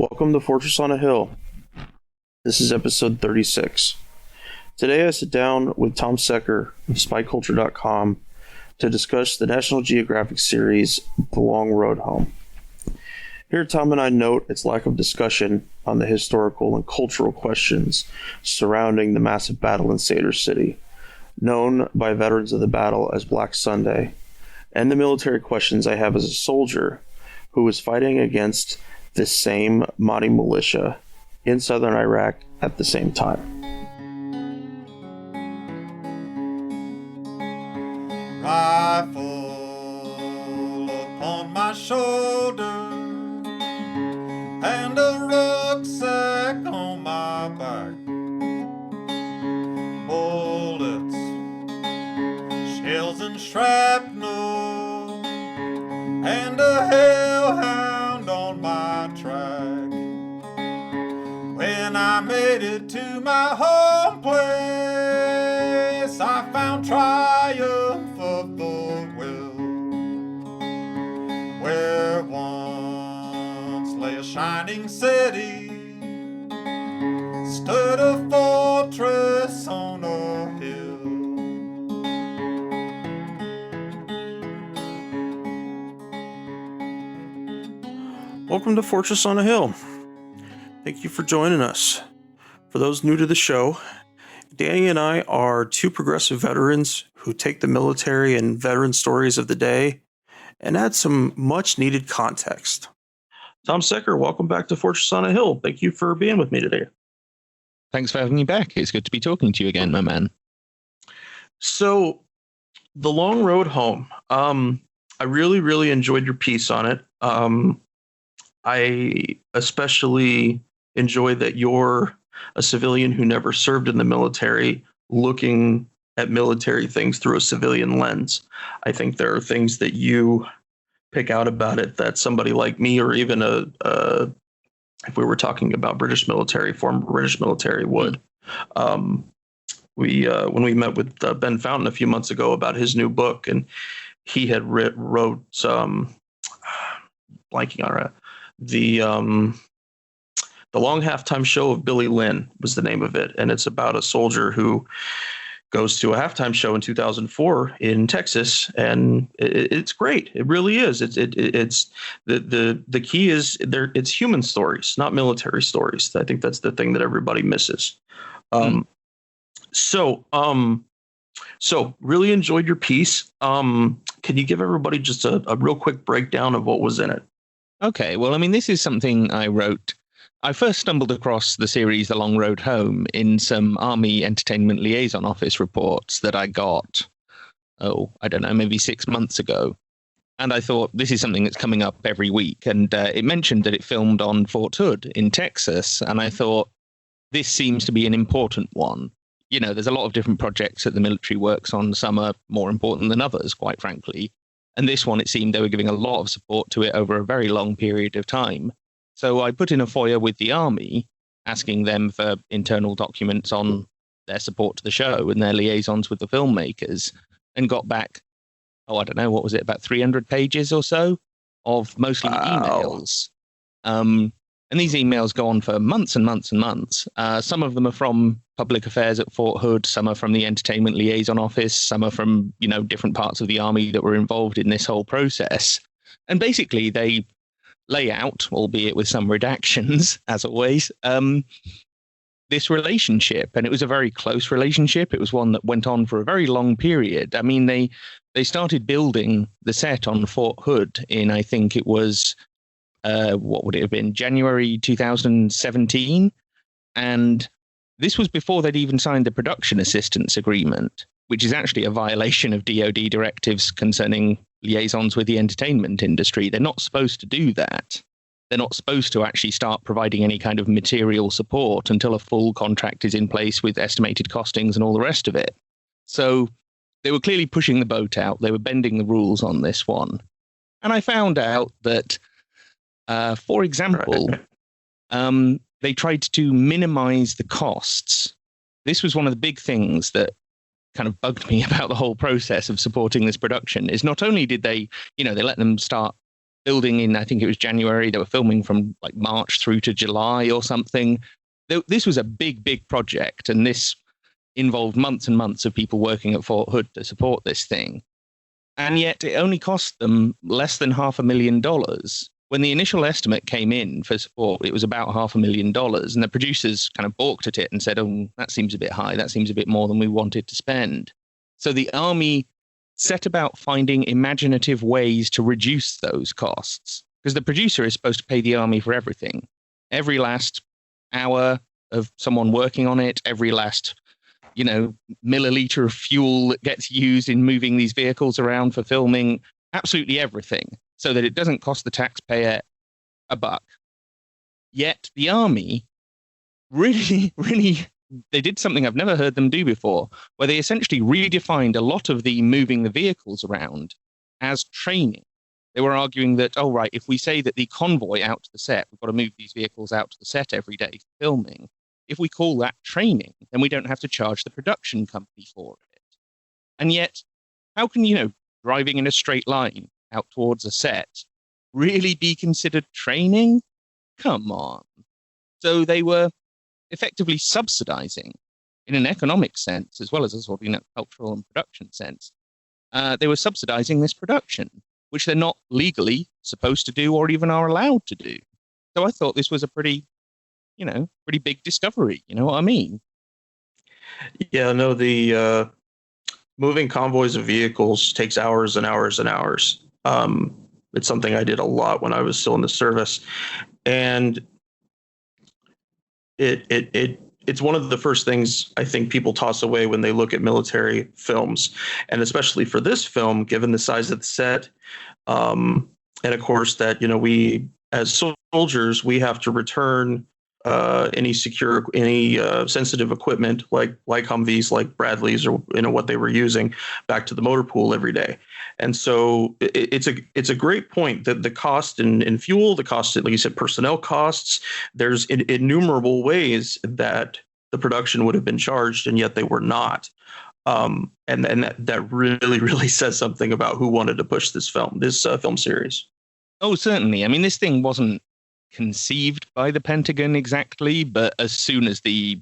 Welcome to Fortress on a Hill. This is episode 36. Today I sit down with Tom Secker of SpyCulture.com to discuss the National Geographic series The Long Road Home. Here Tom and I note its lack of discussion on the historical and cultural questions surrounding the massive battle in Cedar City, known by veterans of the battle as Black Sunday, and the military questions I have as a soldier who was fighting against this same Mahdi militia in southern Iraq at the same time. Rifle upon my shoulder and a rucksack on my back. Bullets, shells and shrapnel, and a hellhound on my track. When I made it to my home place, I found triumph of the will. Where once lay a shining city, stood a fortress on a hill. Welcome to Fortress on a Hill. Thank you for joining us. For those new to the show, Danny and I are two progressive veterans who take the military and veteran stories of the day and add some much needed context. Tom Secker, welcome back to Fortress on a Hill. Thank you for being with me today. Thanks for having me back. It's good to be talking to you again, my man. So, The Long Road Home. I really enjoyed your piece on it. I especially enjoy that you're a civilian who never served in the military looking at military things through a civilian lens. I think there are things that you pick out about it that somebody like me, or even if we were talking about former British military would. When we met with Ben Fountain a few months ago about his new book, and he had wrote some blanking on it. The Long Halftime Show of Billy Lynn was the name of it, and it's about a soldier who goes to a halftime show in 2004 in Texas, and it's great. It really is. It's the key is there. It's human stories, not military stories. I think that's the thing that everybody misses. So really enjoyed your piece. Can you give everybody just a real quick breakdown of what was in it? Okay, well, I mean, this is something I wrote. I first stumbled across the series The Long Road Home in some Army Entertainment Liaison Office reports that I got, I don't know, maybe 6 months ago. And I thought, this is something that's coming up every week. And it mentioned that it filmed on Fort Hood in Texas. And I thought, this seems to be an important one. You know, there's a lot of different projects that the military works on. Some are more important than others, quite frankly. And this one, it seemed they were giving a lot of support to it over a very long period of time. So I put in a FOIA with the Army, asking them for internal documents on their support to the show and their liaisons with the filmmakers, and got back, I don't know, what was it, about 300 pages or so of mostly emails. And these emails go on for months and months and months. Some of them are from public affairs at Fort Hood. Some are from the Entertainment Liaison Office. Some are from, different parts of the Army that were involved in this whole process. And basically, they lay out, albeit with some redactions, as always, this relationship. And it was a very close relationship. It was one that went on for a very long period. I mean, they started building the set on Fort Hood in, I think it was, what would it have been, January 2017. And this was before they'd even signed the production assistance agreement, which is actually a violation of DoD directives concerning liaisons with the entertainment industry. They're not supposed to do that. They're not supposed to actually start providing any kind of material support until a full contract is in place with estimated costings and all the rest of it. So they were clearly pushing the boat out. They were bending the rules on this one. And I found out that for example, they tried to minimize the costs. This was one of the big things that kind of bugged me about the whole process of supporting this production, is not only did they let them start building in, I think it was January. They were filming from like March through to July or something. This was a big, big project, and this involved months and months of people working at Fort Hood to support this thing. And yet it only cost them less than $500,000. When the initial estimate came in for support, it was about $500,000. And the producers kind of balked at it and said, oh, that seems a bit high. That seems a bit more than we wanted to spend. So the Army set about finding imaginative ways to reduce those costs, because the producer is supposed to pay the Army for everything. Every last hour of someone working on it, every last milliliter of fuel that gets used in moving these vehicles around for filming, absolutely everything, so that it doesn't cost the taxpayer a buck. Yet the Army really, they did something I've never heard them do before, where they essentially redefined a lot of the moving the vehicles around as training. They were arguing that, oh, right, if we say that the convoy out to the set, we've got to move these vehicles out to the set every day for filming, if we call that training, then we don't have to charge the production company for it. And yet, how can, driving in a straight line out towards a set really be considered training? Come on. So they were effectively subsidizing, in an economic sense, as well as a sort of cultural and production sense, they were subsidizing this production, which they're not legally supposed to do or even are allowed to do. So I thought this was a pretty big discovery. You know what I mean? Yeah, no, the moving convoys of vehicles takes hours and hours and hours. It's something I did a lot when I was still in the service. And it's one of the first things I think people toss away when they look at military films. And especially for this film, given the size of the set, and of course that, we, as soldiers, we have to return any sensitive equipment like Humvees, like Bradleys, or what they were using back to the motor pool every day. And so it's a great point that the cost in fuel, the cost, like you said, personnel costs, there's innumerable ways that the production would have been charged, and yet they were not. And that really, really says something about who wanted to push this film series. Oh, certainly. I mean, this thing wasn't conceived by the Pentagon exactly, but as soon as the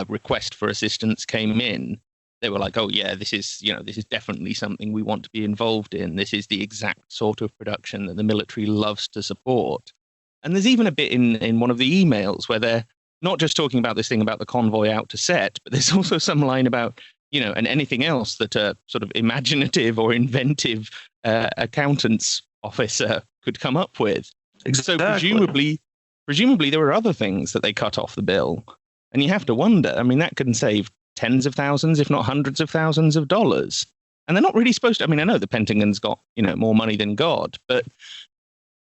request for assistance came in, they were like, oh yeah, this is definitely something we want to be involved in. This is the exact sort of production that the military loves to support. And there's even a bit in one of the emails where they're not just talking about this thing about the convoy out to set, but there's also some line about, and anything else that a sort of imaginative or inventive accountant's officer could come up with. Exactly. So presumably there were other things that they cut off the bill. And you have to wonder, I mean, that can save tens of thousands, if not hundreds of thousands of dollars. And they're not really supposed to, I mean, I know the Pentagon's got, more money than God, but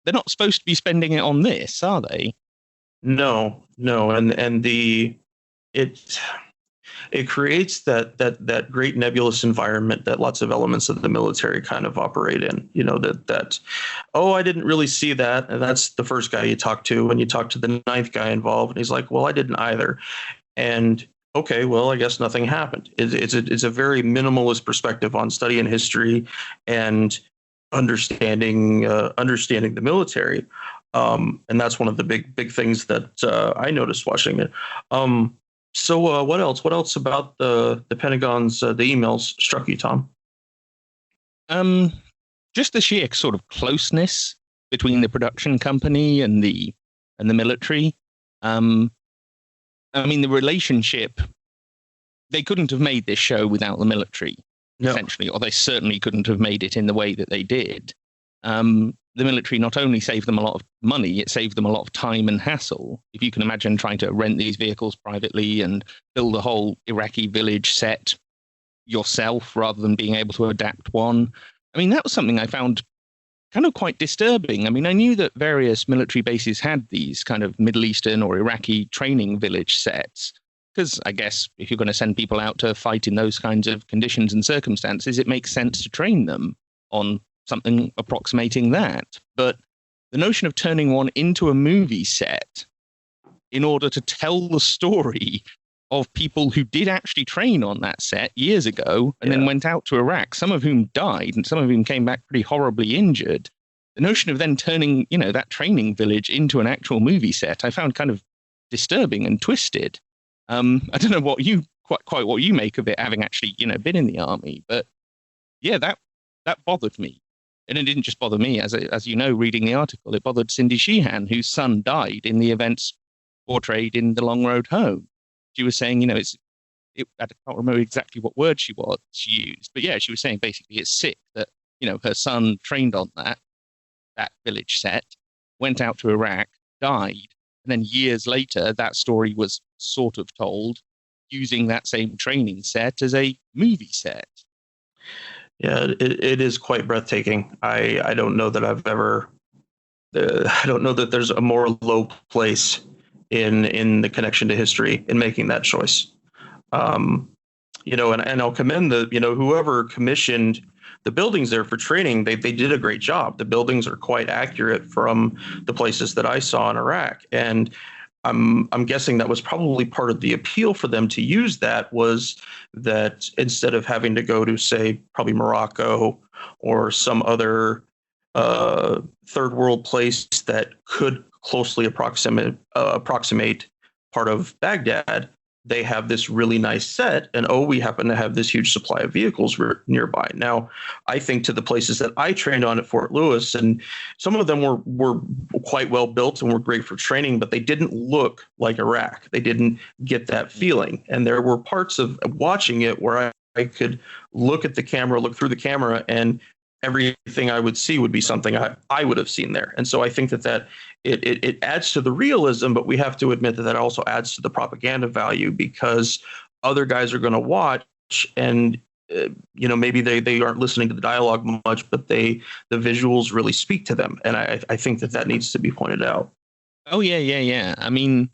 they're not supposed to be spending it on this, are they? No. And it creates that great nebulous environment that lots of elements of the military kind of operate in. Oh, I didn't really see that. And that's the first guy you talk to. When you talk to the ninth guy involved, and he's like, well, I didn't either. And okay, well, I guess nothing happened. It's a very minimalist perspective on studying history and understanding the military. And that's one of the big things that I noticed watching it. So what else? What else about the Pentagon's the emails struck you, Tom? Just the sheer sort of closeness between the production company and the military. I mean, the relationship. They couldn't have made this show without the military, essentially, or they certainly couldn't have made it in the way that they did. The military not only saved them a lot of money, it saved them a lot of time and hassle. If you can imagine trying to rent these vehicles privately and build a whole Iraqi village set yourself rather than being able to adapt one. I mean, that was something I found kind of quite disturbing. I mean, I knew that various military bases had these kind of Middle Eastern or Iraqi training village sets, because I guess if you're going to send people out to fight in those kinds of conditions and circumstances, it makes sense to train them on something approximating that. But the notion of turning one into a movie set in order to tell the story of people who did actually train on that set years ago and then went out to Iraq, some of whom died and some of whom came back pretty horribly injured. the notion of then turning, that training village into an actual movie set, I found kind of disturbing and twisted. I don't know what you quite what you make of it, having actually, been in the army, but yeah, that bothered me. And it didn't just bother me, as you know, reading the article, it bothered Cindy Sheehan, whose son died in the events portrayed in The Long Road Home. She was saying, I can't remember exactly what word she used, but yeah, she was saying basically it's sick that, her son trained on that village set, went out to Iraq, died, and then years later, that story was sort of told using that same training set as a movie set. Yeah, it is quite breathtaking. I don't know that I've ever. I don't know that there's a more low place in the connection to history in making that choice. And I'll commend whoever commissioned the buildings there for training. They did a great job. The buildings are quite accurate from the places that I saw in Iraq, and I'm guessing that was probably part of the appeal for them to use that, was that instead of having to go to, say, probably Morocco or some other third world place that could closely approximate part of Baghdad, they have this really nice set, and we happen to have this huge supply of vehicles nearby. Now, I think to the places that I trained on at Fort Lewis, and some of them were quite well built and were great for training, but they didn't look like Iraq. They didn't get that feeling. And there were parts of watching it where I could look through the camera, and everything I would see would be something I would have seen there. And so I think that it adds to the realism, but we have to admit that also adds to the propaganda value, because other guys are going to watch, and maybe they aren't listening to the dialogue much, but the visuals really speak to them. And I think that needs to be pointed out. Oh, yeah. I mean,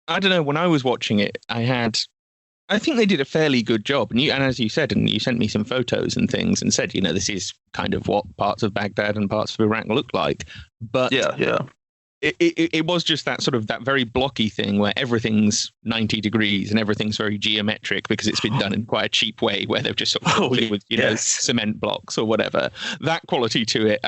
I don't know, when I was watching it, I think they did a fairly good job. And as you said, and you sent me some photos and things and said, this is kind of what parts of Baghdad and parts of Iraq look like. But yeah. It was just that sort of that very blocky thing where everything's 90 degrees and everything's very geometric because it's been done in quite a cheap way, where they've just sort of filled it with, cement blocks or whatever. That quality to it,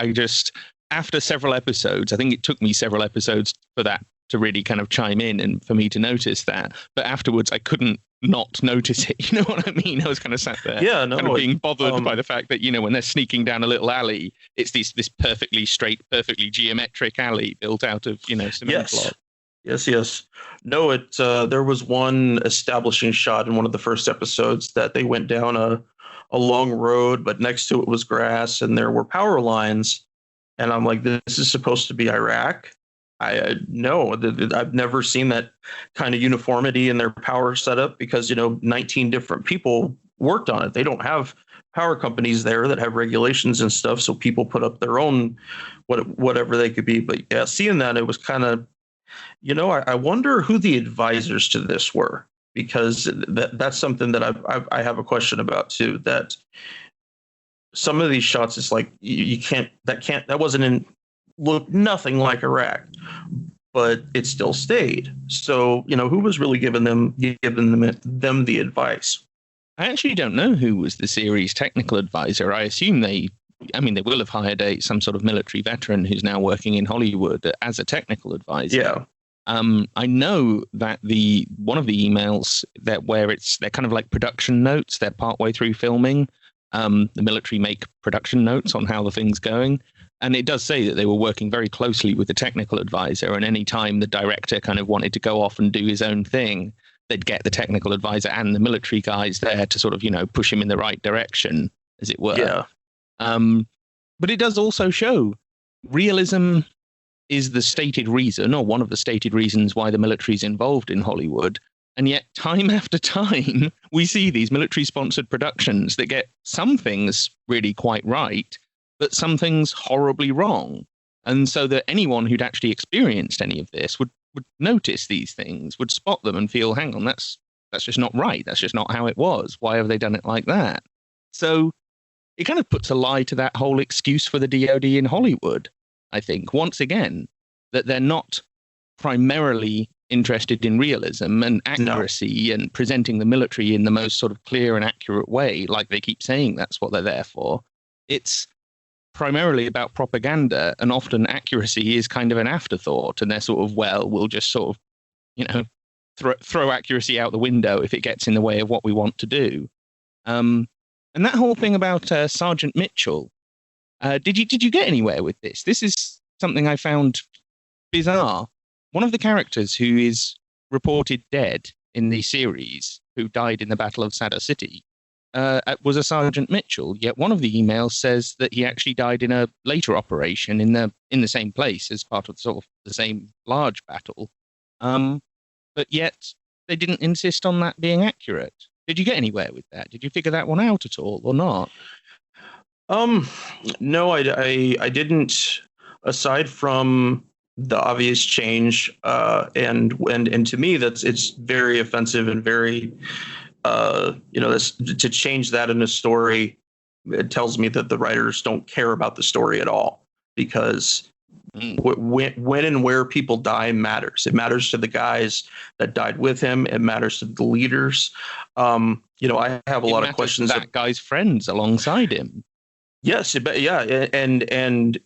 after several episodes, I think it took me several episodes for that to really kind of chime in and for me to notice that. But afterwards, I couldn't not notice it. You know what I mean? I was kind of sat there, kind of being bothered by the fact that, when they're sneaking down a little alley, it's this perfectly straight, perfectly geometric alley built out of, cement block. Yes. No, there was one establishing shot in one of the first episodes that they went down a long road, but next to it was grass and there were power lines. And I'm like, this is supposed to be Iraq? No, I've never seen that kind of uniformity in their power setup, because 19 different people worked on it. They don't have power companies there that have regulations and stuff, so people put up their own whatever they could be. But yeah, seeing that, it was kind of, I wonder who the advisors to this were, because that's something that I have a question about too. That some of these shots, it's like that wasn't looked nothing like Iraq, but it still stayed. So, who was really giving them the advice? I actually don't know who was the series technical advisor. I assume they will have hired some sort of military veteran who's now working in Hollywood as a technical advisor. Yeah. I know that one of the emails they're kind of like production notes. They're partway through filming. The military make production notes on how the thing's going. And it does say that they were working very closely with the technical advisor, and any time the director kind of wanted to go off and do his own thing, they'd get the technical advisor and the military guys there to sort of, push him in the right direction, as it were. Yeah. But it does also show realism is the stated reason, or one of the stated reasons, why the military is involved in Hollywood. And yet, time after time, we see these military-sponsored productions that get some things really quite right, but some things horribly wrong. And so that anyone who'd actually experienced any of this would notice these things, would spot them and feel, hang on, that's just not right. That's just not how it was. Why have they done it like that? So it kind of puts a lie to that whole excuse for the DoD in Hollywood, I think, once again, that they're not primarily interested in realism and accuracy and presenting the military in the most sort of clear and accurate way, like they keep saying that's what they're there for. It's primarily about propaganda, and often accuracy is kind of an afterthought, and they're sort of, well, we'll just sort of, you know, throw accuracy out the window if it gets in the way of what we want to do. And that whole thing about Sergeant Mitchell, did you get anywhere with this? This is something I found bizarre. One of the characters who is reported dead in the series, who died in the Battle of Sadr City, was a Sergeant Mitchell. Yet one of the emails says that he actually died in a later operation in the same place as part of sort of the same large battle. But yet they didn't insist on that being accurate. Did you get anywhere with that? Did you figure that one out at all, or not? No, I didn't. Aside from the obvious change, and to me, it's very offensive and very, to change that in a story. It tells me that the writers don't care about the story at all, because when and where people die matters. It matters to the guys that died with him. It matters to the leaders. I have a lot of questions. That guy's friends alongside him. Yes, and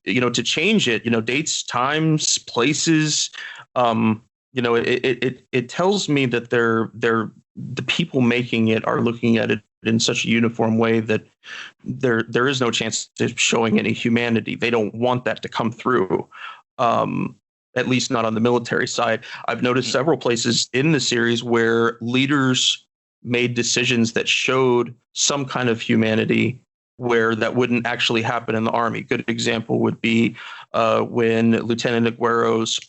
to change it, dates, times, places, it tells me that the people making it are looking at it in such a uniform way that there is no chance of showing any humanity. They don't want that to come through, at least not on the military side. I've noticed several places in the series where leaders made decisions that showed some kind of humanity where that wouldn't actually happen in the Army. Good example would be when Lieutenant Aguero's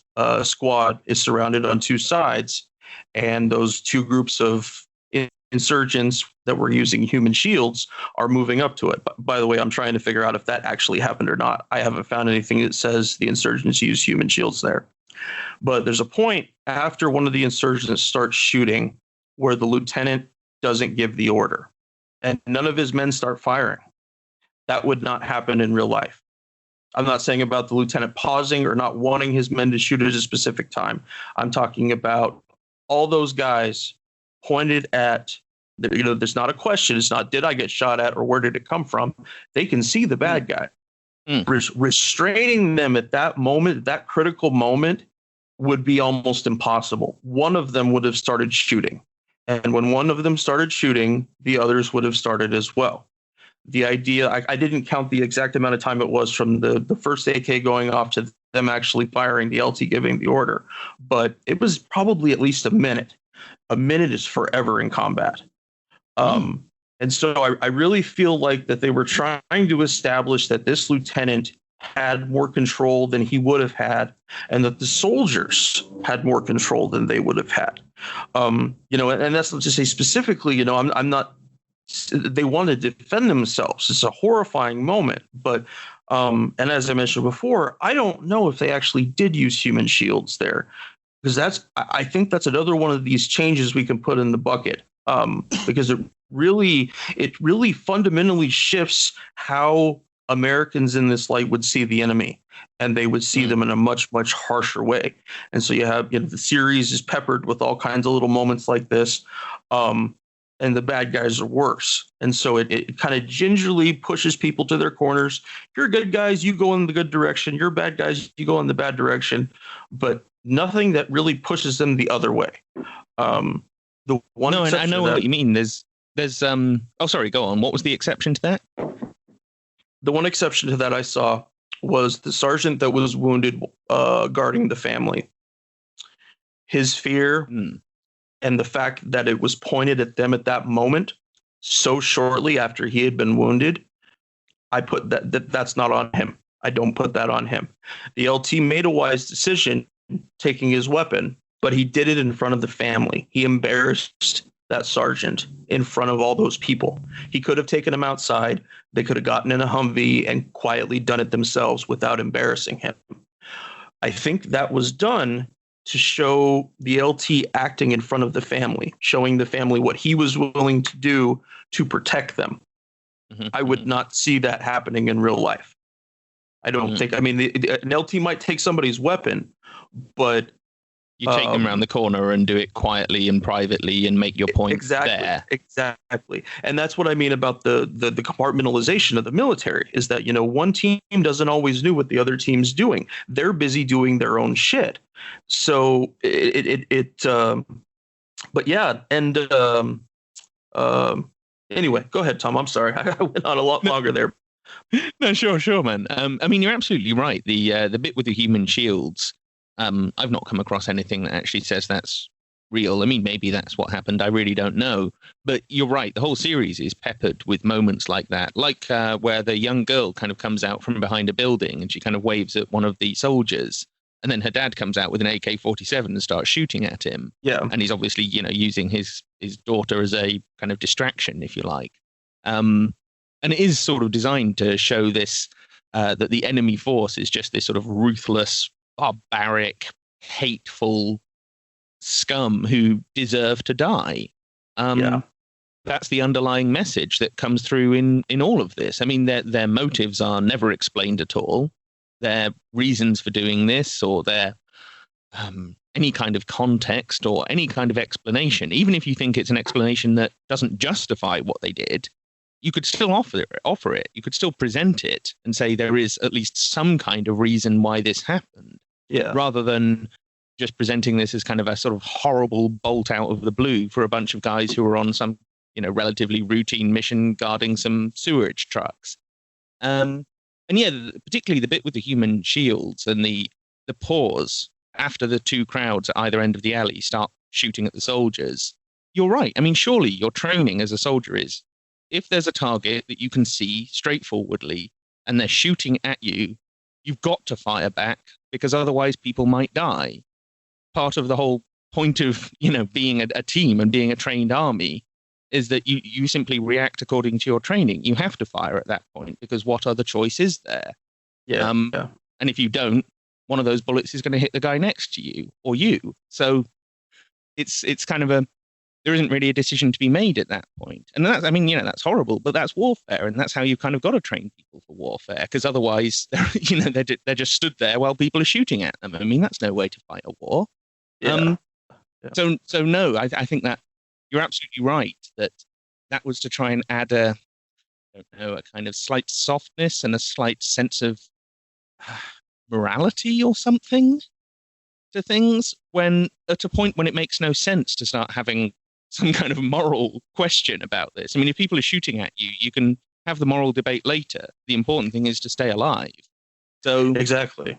squad is surrounded on two sides, and those two groups of insurgents that were using human shields are moving up to it. By the way, I'm trying to figure out if that actually happened or not. I haven't found anything that says the insurgents use human shields there. But there's a point after one of the insurgents starts shooting where the lieutenant doesn't give the order, and none of his men start firing. That would not happen in real life. I'm not saying about the lieutenant pausing or not wanting his men to shoot at a specific time. I'm talking about all those guys pointed at, there's not a question. It's not, did I get shot at or where did it come from? They can see the bad guy. Restraining them at that moment, that critical moment, would be almost impossible. One of them would have started shooting. And when one of them started shooting, the others would have started as well. The idea, I didn't count the exact amount of time it was from the first AK going off to them actually firing, the LT giving the order, but it was probably at least a minute. A minute is forever in combat. And so I really feel like that they were trying to establish that this lieutenant had more control than he would have had, and that the soldiers had more control than they would have had. And that's not to say specifically, I'm not, they want to defend themselves. It's a horrifying moment, but and as I mentioned before, I don't know if they actually did use human shields there, because I think that's another one of these changes we can put in the bucket, because it really fundamentally shifts how Americans in this light would see the enemy, and they would see them in a much, much harsher way. And so you have, the series is peppered with all kinds of little moments like this. And the bad guys are worse. And so it kind of gingerly pushes people to their corners. You're good guys, you go in the good direction. You're bad guys, you go in the bad direction. But nothing that really pushes them the other way. The one no, and I know what you mean. There's oh, sorry, go on. What was the exception to that? The one exception to that I saw was the sergeant that was wounded guarding the family. His fear and the fact that it was pointed at them at that moment so shortly after he had been wounded, I put that's not on him. I don't put that on him. The LT made a wise decision taking his weapon, but he did it in front of the family. He embarrassed that sergeant in front of all those people. He could have taken him outside. They could have gotten in a Humvee and quietly done it themselves without embarrassing him. I think that was done to show the LT acting in front of the family, showing the family what he was willing to do to protect them. I would not see that happening in real life. I don't think, an LT might take somebody's weapon, but You take them around the corner and do it quietly and privately and make your point there. Exactly. And that's what I mean about the compartmentalization of the military, is that, one team doesn't always know what the other team's doing. They're busy doing their own shit. So but yeah. And anyway, go ahead, Tom. I'm sorry. I went on a lot longer there. No, sure, man. I mean, you're absolutely right. The bit with the human shields, I've not come across anything that actually says that's real. I mean, maybe that's what happened. I really don't know. But you're right. The whole series is peppered with moments like that, like where the young girl kind of comes out from behind a building and she kind of waves at one of the soldiers. And then her dad comes out with an AK-47 and starts shooting at him. Yeah. And he's obviously, using his daughter as a kind of distraction, if you like. And it is sort of designed to show this, that the enemy force is just this sort of ruthless, barbaric, hateful scum who deserve to die. That's the underlying message that comes through in all of this. I mean, their motives are never explained at all. Their reasons for doing this, or their any kind of context or any kind of explanation, even if you think it's an explanation that doesn't justify what they did, you could still offer it. You could still present it and say there is at least some kind of reason why this happened. Yeah. Rather than just presenting this as kind of a sort of horrible bolt out of the blue for a bunch of guys who are on some, relatively routine mission guarding some sewerage trucks. And yeah, particularly the bit with the human shields and the pause after the two crowds at either end of the alley start shooting at the soldiers. You're right. I mean, surely your training as a soldier is, if there's a target that you can see straightforwardly and they're shooting at you, you've got to fire back, because otherwise people might die. Part of the whole point of, being a team and being a trained army is that you simply react according to your training. You have to fire at that point, because what other choice is there? Yeah. And if you don't, one of those bullets is going to hit the guy next to you or you. So it's kind of there isn't really a decision to be made at that point. And that's horrible, but that's warfare. And that's how you've kind of got to train people for warfare, because otherwise, they're just stood there while people are shooting at them. I mean, that's no way to fight a war. Yeah. So no, I think that you're absolutely right that was to try and add a kind of slight softness and a slight sense of morality or something to things, when at a point when it makes no sense to start having some kind of moral question about this. I mean, if people are shooting at you, you can have the moral debate later. The important thing is to stay alive. So exactly.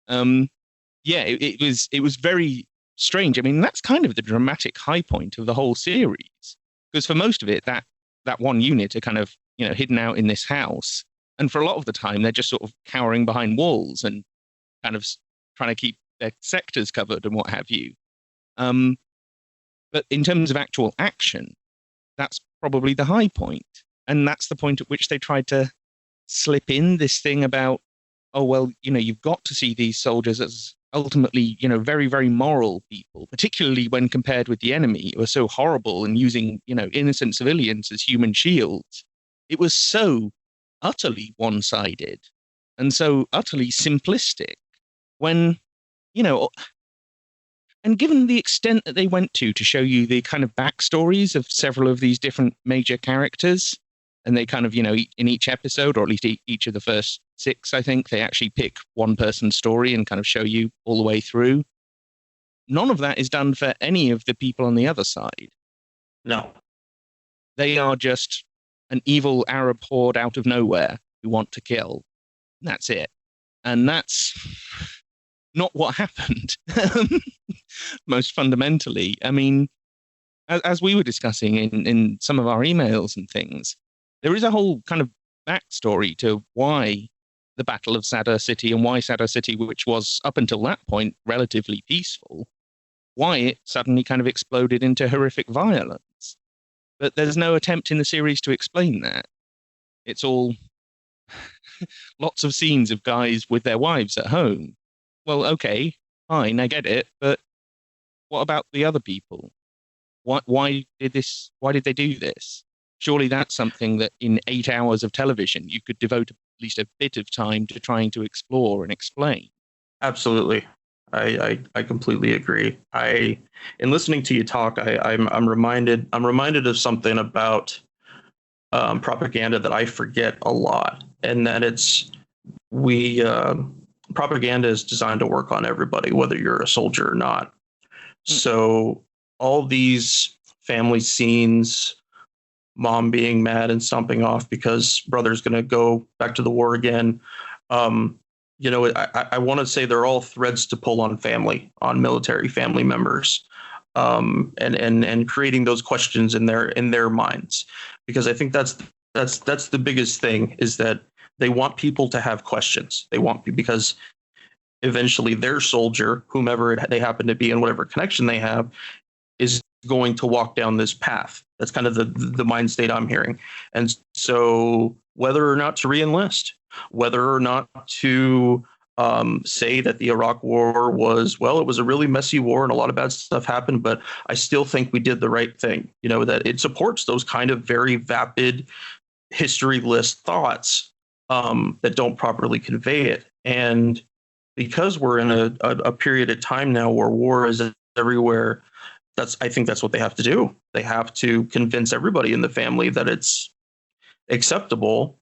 It was very strange. I mean, that's kind of the dramatic high point of the whole series, because for most of it, that one unit are kind of hidden out in this house, and for a lot of the time they're just sort of cowering behind walls and kind of trying to keep their sectors covered and what have you. But in terms of actual action, that's probably the high point, and that's the point at which they tried to slip in this thing about, oh well, you've got to see these soldiers as ultimately, very, very moral people, particularly when compared with the enemy, who are so horrible and using, innocent civilians as human shields. It was so utterly one-sided and so utterly simplistic when, and given the extent that they went to show you the kind of backstories of several of these different major characters, and they kind of, in each episode, or at least each of the first 6, I think, they actually pick one person's story and kind of show you all the way through. None of that is done for any of the people on the other side. No. They are just an evil Arab horde out of nowhere who want to kill. And that's it. And that's not what happened. Most fundamentally. I mean, as we were discussing in some of our emails and things, there is a whole kind of backstory to why the Battle of Sadr City, and why Sadr City, which was up until that point relatively peaceful, why it suddenly kind of exploded into horrific violence. But there's no attempt in the series to explain that. It's all lots of scenes of guys with their wives at home. Well, okay, fine, I get it, but what about the other people? Why did they do this? Surely that's something that in 8 hours of television you could devote at least a bit of time to trying to explore and explain. Absolutely. I completely agree. In listening to you talk, I'm reminded of something about propaganda that I forget a lot, and that it's we propaganda is designed to work on everybody, whether you're a soldier or not. So all these family scenes, mom being mad and stomping off because brother's going to go back to the war again. Um, I want to say they're all threads to pull on family, on military family members, and creating those questions in their minds, because I think that's the biggest thing, is that they want people to have questions. They want, because eventually their soldier, whomever they happen to be and whatever connection they have, is going to walk down this path. That's kind of the mind state I'm hearing. And so whether or not to reenlist, whether or not to say that the Iraq War was, well, it was a really messy war and a lot of bad stuff happened, but I still think we did the right thing. That it supports those kind of very vapid history list thoughts that don't properly convey it. And because we're in a period of time now where war is everywhere, I think that's what they have to do. They have to convince everybody in the family that it's acceptable,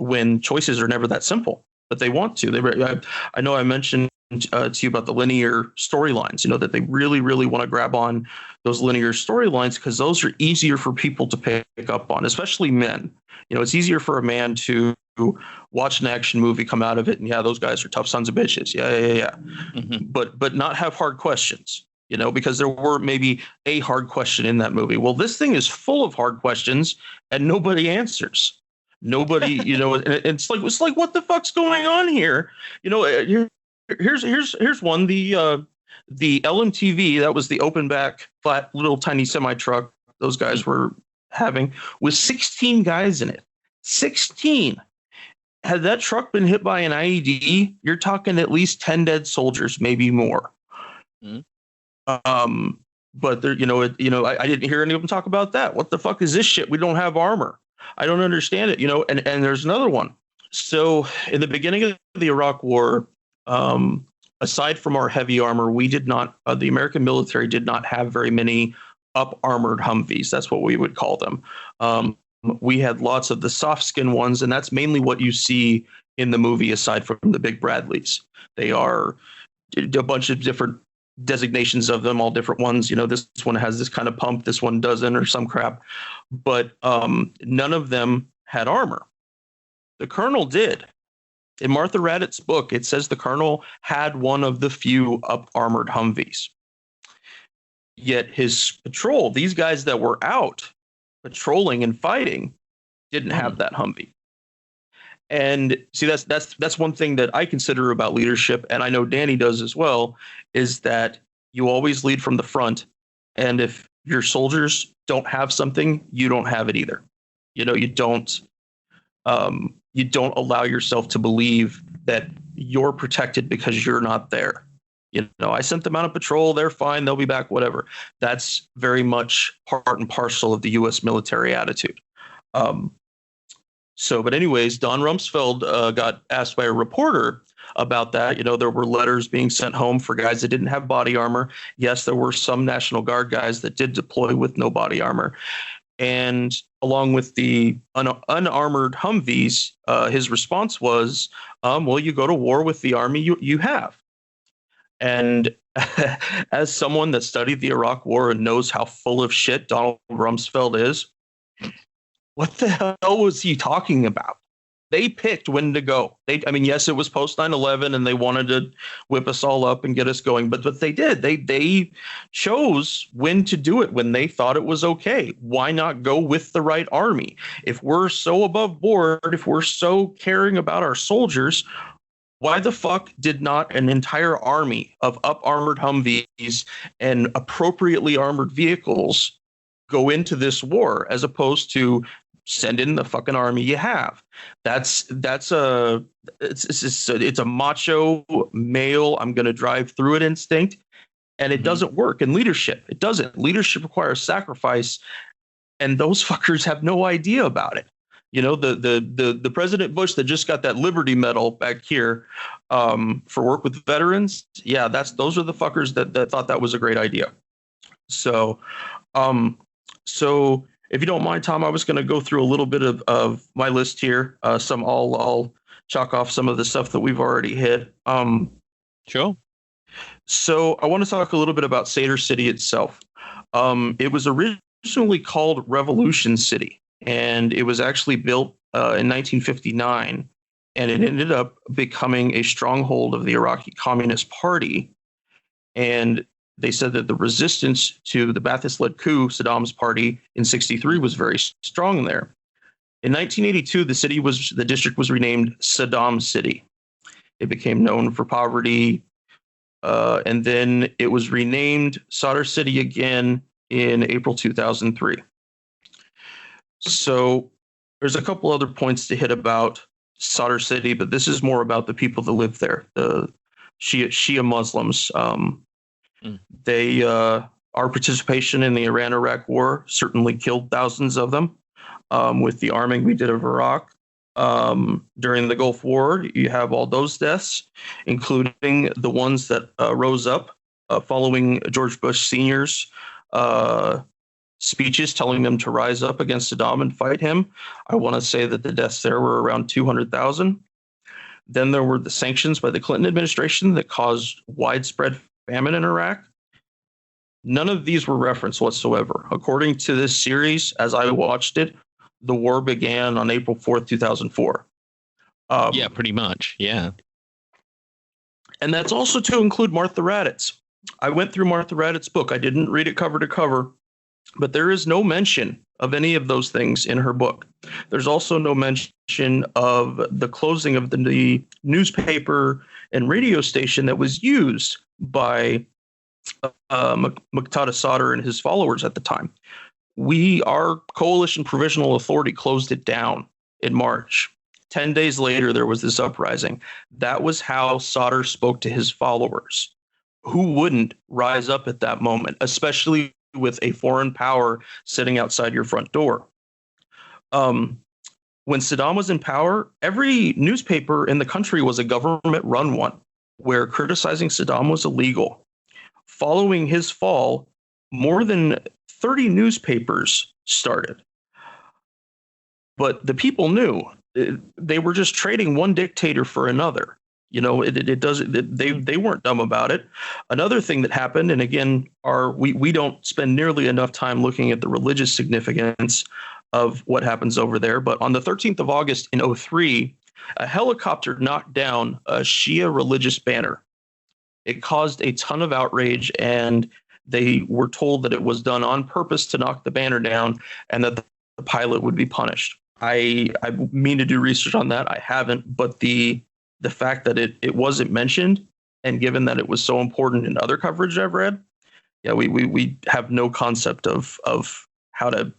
when choices are never that simple, but they want to. I know I mentioned to you about the linear storylines, that they really, really want to grab on those linear storylines because those are easier for people to pick up on, especially men. It's easier for a man to watch an action movie, come out of it, and yeah, those guys are tough sons of bitches. Yeah. Mm-hmm. But not have hard questions. Because there were maybe a hard question in that movie. Well, this thing is full of hard questions and nobody answers. Nobody, it's like, what the fuck's going on here? Here's one. The LMTV, that was the open back, flat, little tiny semi truck those guys were having, with 16 guys in it. 16. Had that truck been hit by an IED, you're talking at least 10 dead soldiers, maybe more. Mm-hmm. But there, I didn't hear any of them talk about that. What the fuck is this shit? We don't have armor. I don't understand it. And there's another one. So in the beginning of the Iraq War, aside from our heavy armor, we did not. The American military did not have very many up armored Humvees. That's what we would call them. We had lots of the soft skin ones, and that's mainly what you see in the movie. Aside from the big Bradleys, they are a bunch of different designations of them, all different ones. This one has this kind of pump, this one doesn't, or some crap. But none of them had armor. The colonel did. In Martha Raddat's book, it says the colonel had one of the few up armored Humvees. Yet his patrol, these guys that were out patrolling and fighting, didn't have that Humvee. And see, that's one thing that I consider about leadership, and I know Danny does as well, is that you always lead from the front. And if your soldiers don't have something, you don't have it either. You don't allow yourself to believe that you're protected because you're not there. I sent them out on patrol. They're fine. They'll be back, whatever. That's very much part and parcel of the U.S. military attitude. But anyways, Don Rumsfeld got asked by a reporter about that. There were letters being sent home for guys that didn't have body armor. Yes, there were some National Guard guys that did deploy with no body armor. And along with the unarmored Humvees, his response was, well, you go to war with the army you have. And as someone that studied the Iraq War and knows how full of shit Donald Rumsfeld is, what the hell was he talking about? They picked when to go. Yes, it was post 9/11 and they wanted to whip us all up and get us going. But they did. They chose when to do it, when they thought it was okay. Why not go with the right army? If we're so above board, if we're so caring about our soldiers, why the fuck did not an entire army of up armored Humvees and appropriately armored vehicles go into this war, as opposed to send in the fucking army you have? It's a macho male, I'm going to drive through it instinct, and it doesn't work in leadership. It doesn't. Leadership requires sacrifice, and those fuckers have no idea about it. the President Bush that just got that Liberty Medal back here for work with veterans. Yeah, those are the fuckers that thought that was a great idea. So, so if you don't mind, Tom, I was going to go through a little bit of my list here. I'll chalk off some of the stuff that we've already hit. Sure. So I want to talk a little bit about Sadr City itself. It was originally called Revolution City, and it was actually built in 1959, and it ended up becoming a stronghold of the Iraqi Communist Party. And they said that the resistance to the Ba'athist-led coup, Saddam's party, in '63 was very strong there. In 1982, the district was renamed Saddam City. It became known for poverty, and then it was renamed Sadr City again in April 2003. So there's a couple other points to hit about Sadr City, but this is more about the people that live there, the Shia Muslims. Our participation in the Iran-Iraq war certainly killed thousands of them. With the arming we did of Iraq during the Gulf War, you have all those deaths, including the ones that rose up following George Bush Sr.'s speeches telling them to rise up against Saddam and fight him. I want to say that the deaths there were around 200,000. Then there were the sanctions by the Clinton administration that caused widespread famine in Iraq. None of these were referenced whatsoever. According to this series, as I watched it, the war began on April 4th, 2004. Yeah, pretty much. Yeah. And that's also to include Martha Raddatz. I went through Martha Raddatz's book. I didn't read it cover to cover, but there is no mention of any of those things in her book. There's also no mention of the closing of the newspaper and radio station that was used by Muqtada Sadr and his followers at the time. Our Coalition Provisional Authority closed it down in March. 10 days later, there was this uprising. That was how Sadr spoke to his followers. Who wouldn't rise up at that moment, especially with a foreign power sitting outside your front door? When Saddam was in power, every newspaper in the country was a government-run one, where criticizing Saddam was illegal. Following his fall, more than 30 newspapers started. But the people knew they were just trading one dictator for another. They weren't dumb about it. Another thing that happened, and again, we don't spend nearly enough time looking at the religious significance of what happens over there. But on the 13th of August in 2003, a helicopter knocked down a Shia religious banner. It caused a ton of outrage, and they were told that it was done on purpose to knock the banner down and that the pilot would be punished. I mean to do research on that. I haven't, but the fact that it wasn't mentioned, and given that it was so important in other coverage I've read, yeah, we have no concept of how to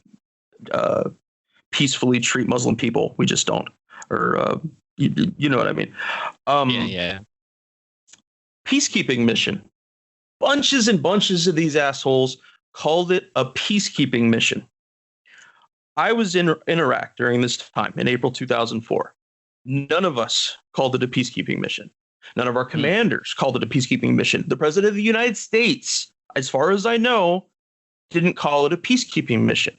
peacefully treat Muslim people. We just don't. Or you know what I mean? Yeah. Peacekeeping mission. Bunches and bunches of these assholes called it a peacekeeping mission. I was in Iraq during this time in April 2004. None of us called it a peacekeeping mission. None of our commanders called it a peacekeeping mission. The President of the United States, as far as I know, didn't call it a peacekeeping mission.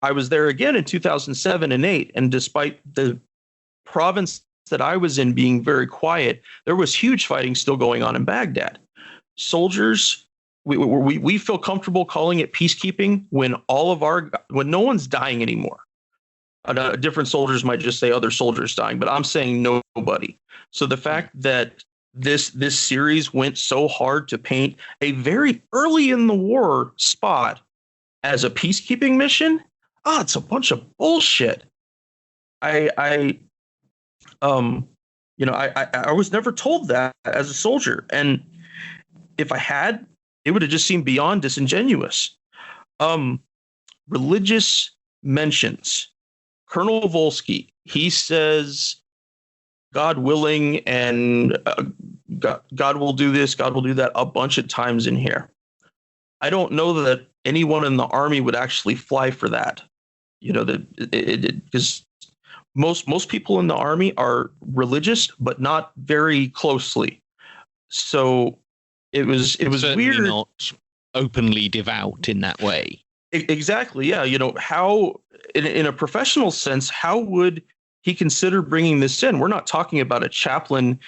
I was there again in 2007 and 2008, and despite the province that I was in being very quiet, there was huge fighting still going on in Baghdad. Soldiers, we feel comfortable calling it peacekeeping when when no one's dying anymore. Different soldiers might just say other soldiers dying, but I'm saying nobody. So the fact that this series went so hard to paint a very early in the war spot as a peacekeeping mission, it's a bunch of bullshit. I was never told that as a soldier, and if I had, it would have just seemed beyond disingenuous. Religious mentions. Colonel Volsky, he says, God willing, and God will do this, God will do that a bunch of times in here. I don't know that anyone in the Army would actually fly for that. Because most people in the army are religious, but not very closely. So it was Certainly weird. not openly devout in that way. Exactly. Yeah. How in a professional sense, how would he consider bringing this in? We're not talking about a chaplain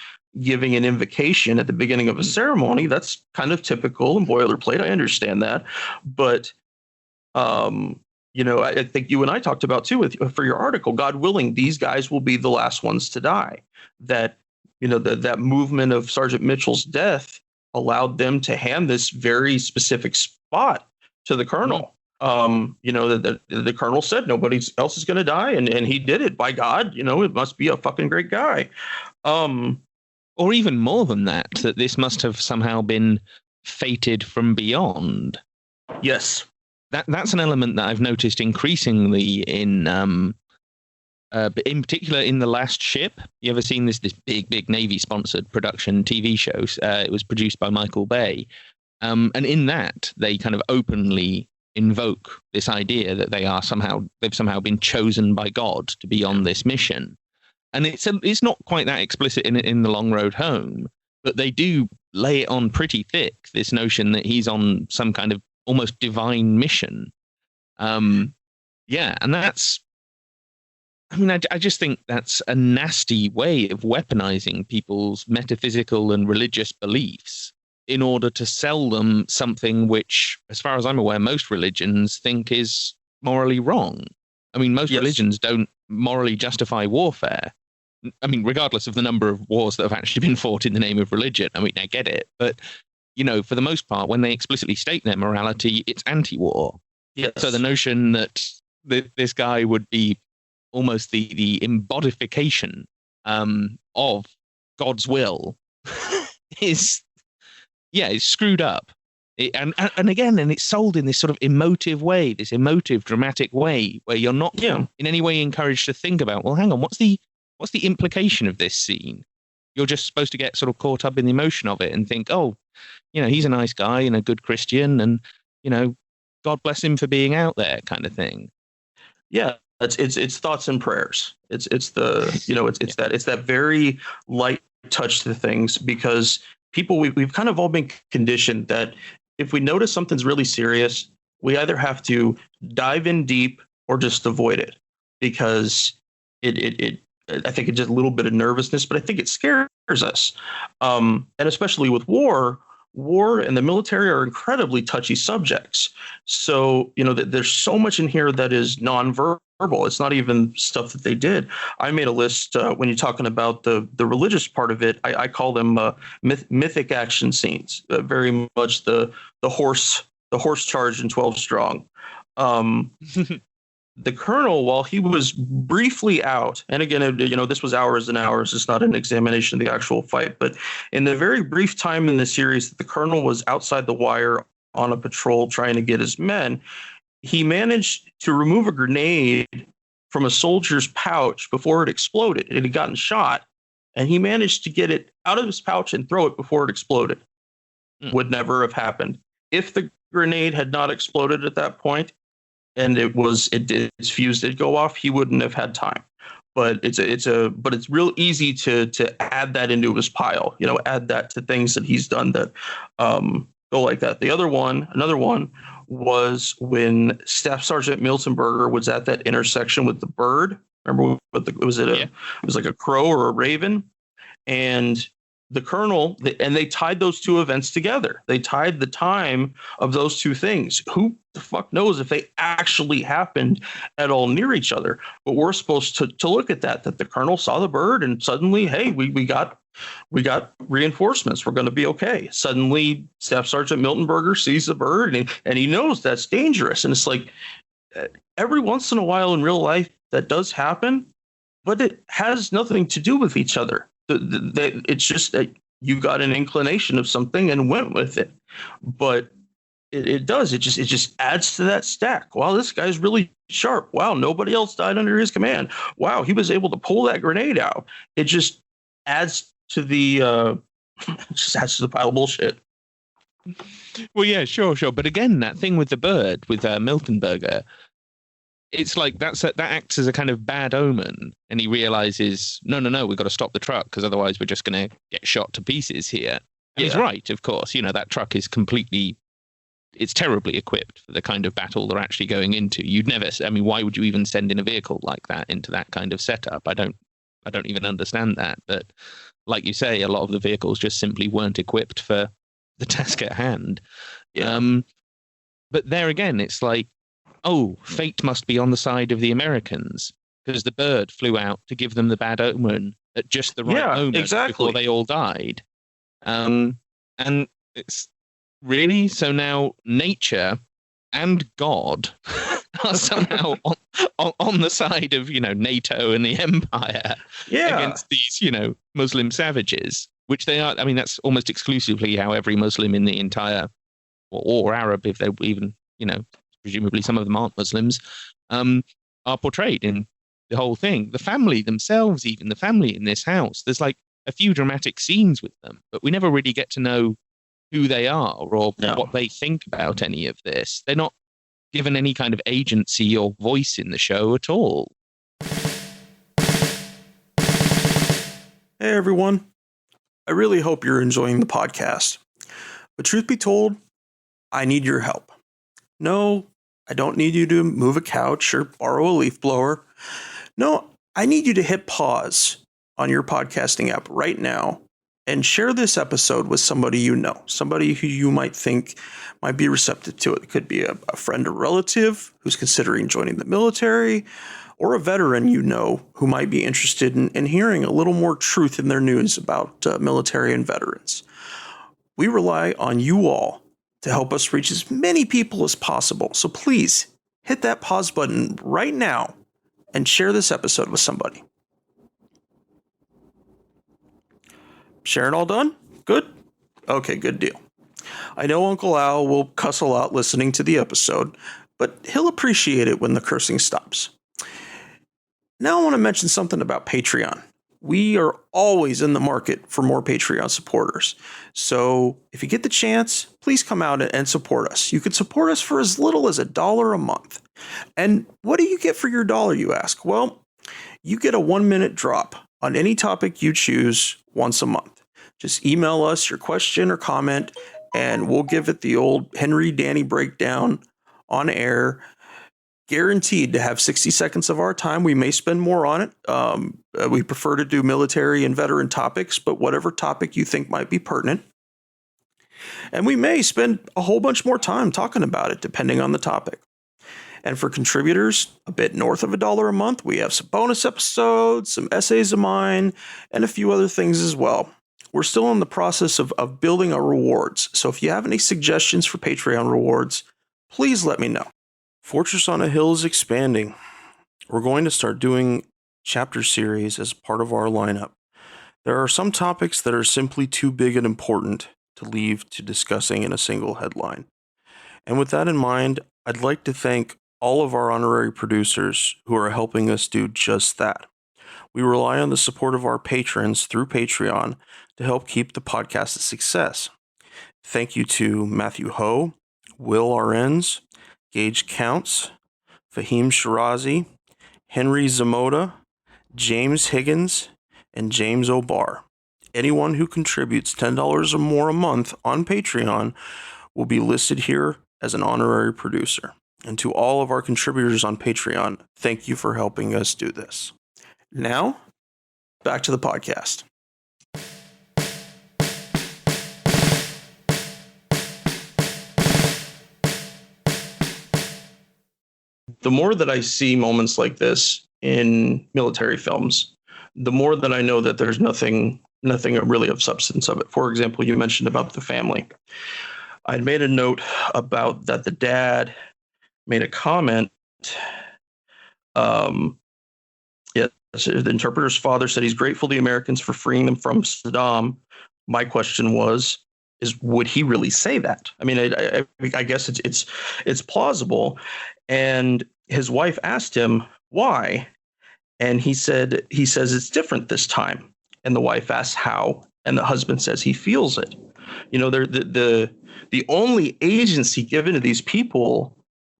giving an invocation at the beginning of a ceremony. That's kind of typical and boilerplate. I understand that. But, I think you and I talked about too for your article, God willing, these guys will be the last ones to die. That, that movement of Sergeant Mitchell's death allowed them to hand this very specific spot to the colonel. The colonel said nobody else is going to die, and he did it. By God, it must be a fucking great guy. Or even more than that this must have somehow been fated from beyond. Yes. That's an element that I've noticed increasingly in particular in The Last Ship. You ever seen this big Navy-sponsored production TV show? It was produced by Michael Bay. And in that, they kind of openly invoke this idea that they've somehow been chosen by God to be on this mission. And it's not quite that explicit in The Long Road Home, but they do lay it on pretty thick, this notion that he's on some kind of almost divine mission. And that's, I just think that's a nasty way of weaponizing people's metaphysical and religious beliefs in order to sell them something which, as far as I'm aware, most religions think is morally wrong. Most religions don't morally justify warfare. Regardless of the number of wars that have actually been fought in the name of religion. I get it. But, for the most part, when they explicitly state their morality, it's anti-war. Yes. So the notion that this guy would be almost the embodification of God's will is screwed up. And it's sold in this sort of emotive way, this emotive, dramatic way, where you're not in any way encouraged to think about, well, hang on, what's the implication of this scene? You're just supposed to get sort of caught up in the emotion of it and think, oh, he's a nice guy and a good Christian, and God bless him for being out there, kind of thing. Yeah, it's thoughts and prayers. It's that very light touch to things, because people we've kind of all been conditioned that if we notice something's really serious, we either have to dive in deep or just avoid it, because it I think it's just a little bit of nervousness, but I think it scares us. And especially with war and the military are incredibly touchy subjects. So, there's so much in here that is nonverbal. It's not even stuff that they did. I made a list when you're talking about the religious part of it. I call them mythic action scenes. Very much the horse charge in 12 Strong. The colonel, while he was briefly out, and again, this was hours and hours. It's not an examination of the actual fight, but in the very brief time in the series that the colonel was outside the wire on a patrol trying to get his men, he managed to remove a grenade from a soldier's pouch before it exploded. It had gotten shot, and he managed to get it out of his pouch and throw it before it exploded. Would never have happened if the grenade had not exploded at that point, and its fuse did go off. He wouldn't have had time. But it's real easy to add that into his pile. Add that to things that he's done that go like that. Another one was when Staff Sergeant Miltenberger was at that intersection with the bird. Remember, it was like a crow or a raven, and the colonel, and they tied those two events together. They tied the time of those two things. Who the fuck knows if they actually happened at all near each other? But we're supposed to look at that the colonel saw the bird, and suddenly, hey, we got reinforcements. We're going to be okay. Suddenly, Staff Sergeant Miltenberger sees the bird, and he knows that's dangerous. And it's like every once in a while in real life that does happen, but it has nothing to do with each other. It's just that you got an inclination of something and went with it. But it does. It just adds to that stack. Wow, this guy's really sharp. Wow, nobody else died under his command. Wow, he was able to pull that grenade out. It just adds to the pile of bullshit. Well, yeah, sure. But again, that thing with the bird, with Miltenberger, it's like that acts as a kind of bad omen, and he realizes, no, we've got to stop the truck because otherwise we're just going to get shot to pieces here. And he's right, of course. That truck is it's terribly equipped for the kind of battle they're actually going into. Why would you even send in a vehicle like that into that kind of setup? I don't even understand that. But like you say, a lot of the vehicles just simply weren't equipped for the task at hand. Yeah. But there again, it's like, oh, fate must be on the side of the Americans because the bird flew out to give them the bad omen at just the right moment before they all died. And it's really, so now nature and God are somehow on the side of, NATO and the empire against these, Muslim savages, which they are. I mean, that's almost exclusively how every Muslim in the entire, or Arab, if they're even, presumably some of them aren't Muslims, are portrayed in the whole thing. The family themselves, even the family in this house, there's like a few dramatic scenes with them, but we never really get to know who they are or what they think about any of this. They're not given any kind of agency or voice in the show at all. Hey, everyone. I really hope you're enjoying the podcast. But truth be told, I need your help. No, I don't need you to move a couch or borrow a leaf blower. No, I need you to hit pause on your podcasting app right now and share this episode with somebody you know, somebody who you might think might be receptive to it. It could be a friend or relative who's considering joining the military, or a veteran you know who might be interested in hearing a little more truth in their news about military and veterans. We rely on you all to help us reach as many people as possible. So please hit that pause button right now and share this episode with somebody. Sharing all done? Good? Okay, good deal. I know Uncle Al will cuss a lot listening to the episode, but he'll appreciate it when the cursing stops. Now I want to mention something about Patreon. We are always in the market for more Patreon supporters. So if you get the chance, please come out and support us. You can support us for as little as $1 a month. And what do you get for your dollar, you ask? Well, you get a 1-minute drop on any topic you choose once a month. Just email us your question or comment, and we'll give it the old Henry Danny breakdown on air. Guaranteed to have 60 seconds of our time. We may spend more on it. We prefer to do military and veteran topics, but whatever topic you think might be pertinent. And we may spend a whole bunch more time talking about it, depending on the topic. And for contributors, a bit north of $1 a month, we have some bonus episodes, some essays of mine, and a few other things as well. We're still in the process of building our rewards. So if you have any suggestions for Patreon rewards, please let me know. Fortress on a Hill is expanding. We're going to start doing chapter series as part of our lineup. There are some topics that are simply too big and important to leave to discussing in a single headline. And with that in mind, I'd like to thank all of our honorary producers who are helping us do just that. We rely on the support of our patrons through Patreon to help keep the podcast a success. Thank you to Matthew Ho, Will Arens, Gage Counts, Fahim Shirazi, Henry Zamoda, James Higgins, and James O'Barr. Anyone who contributes $10 or more a month on Patreon will be listed here as an honorary producer. And to all of our contributors on Patreon, thank you for helping us do this. Now, back to the podcast. The more that I see moments like this in military films, the more that I know that there's nothing really of substance of it. For example, you mentioned about the family. I'd made a note about that the dad made a comment. Yes, the interpreter's father said he's grateful to the Americans for freeing them from Saddam. My question is would he really say that? I mean, I guess it's plausible. And his wife asked him why, and he says it's different this time. And the wife asks how, and the husband says he feels it. You know, the only agency given to these people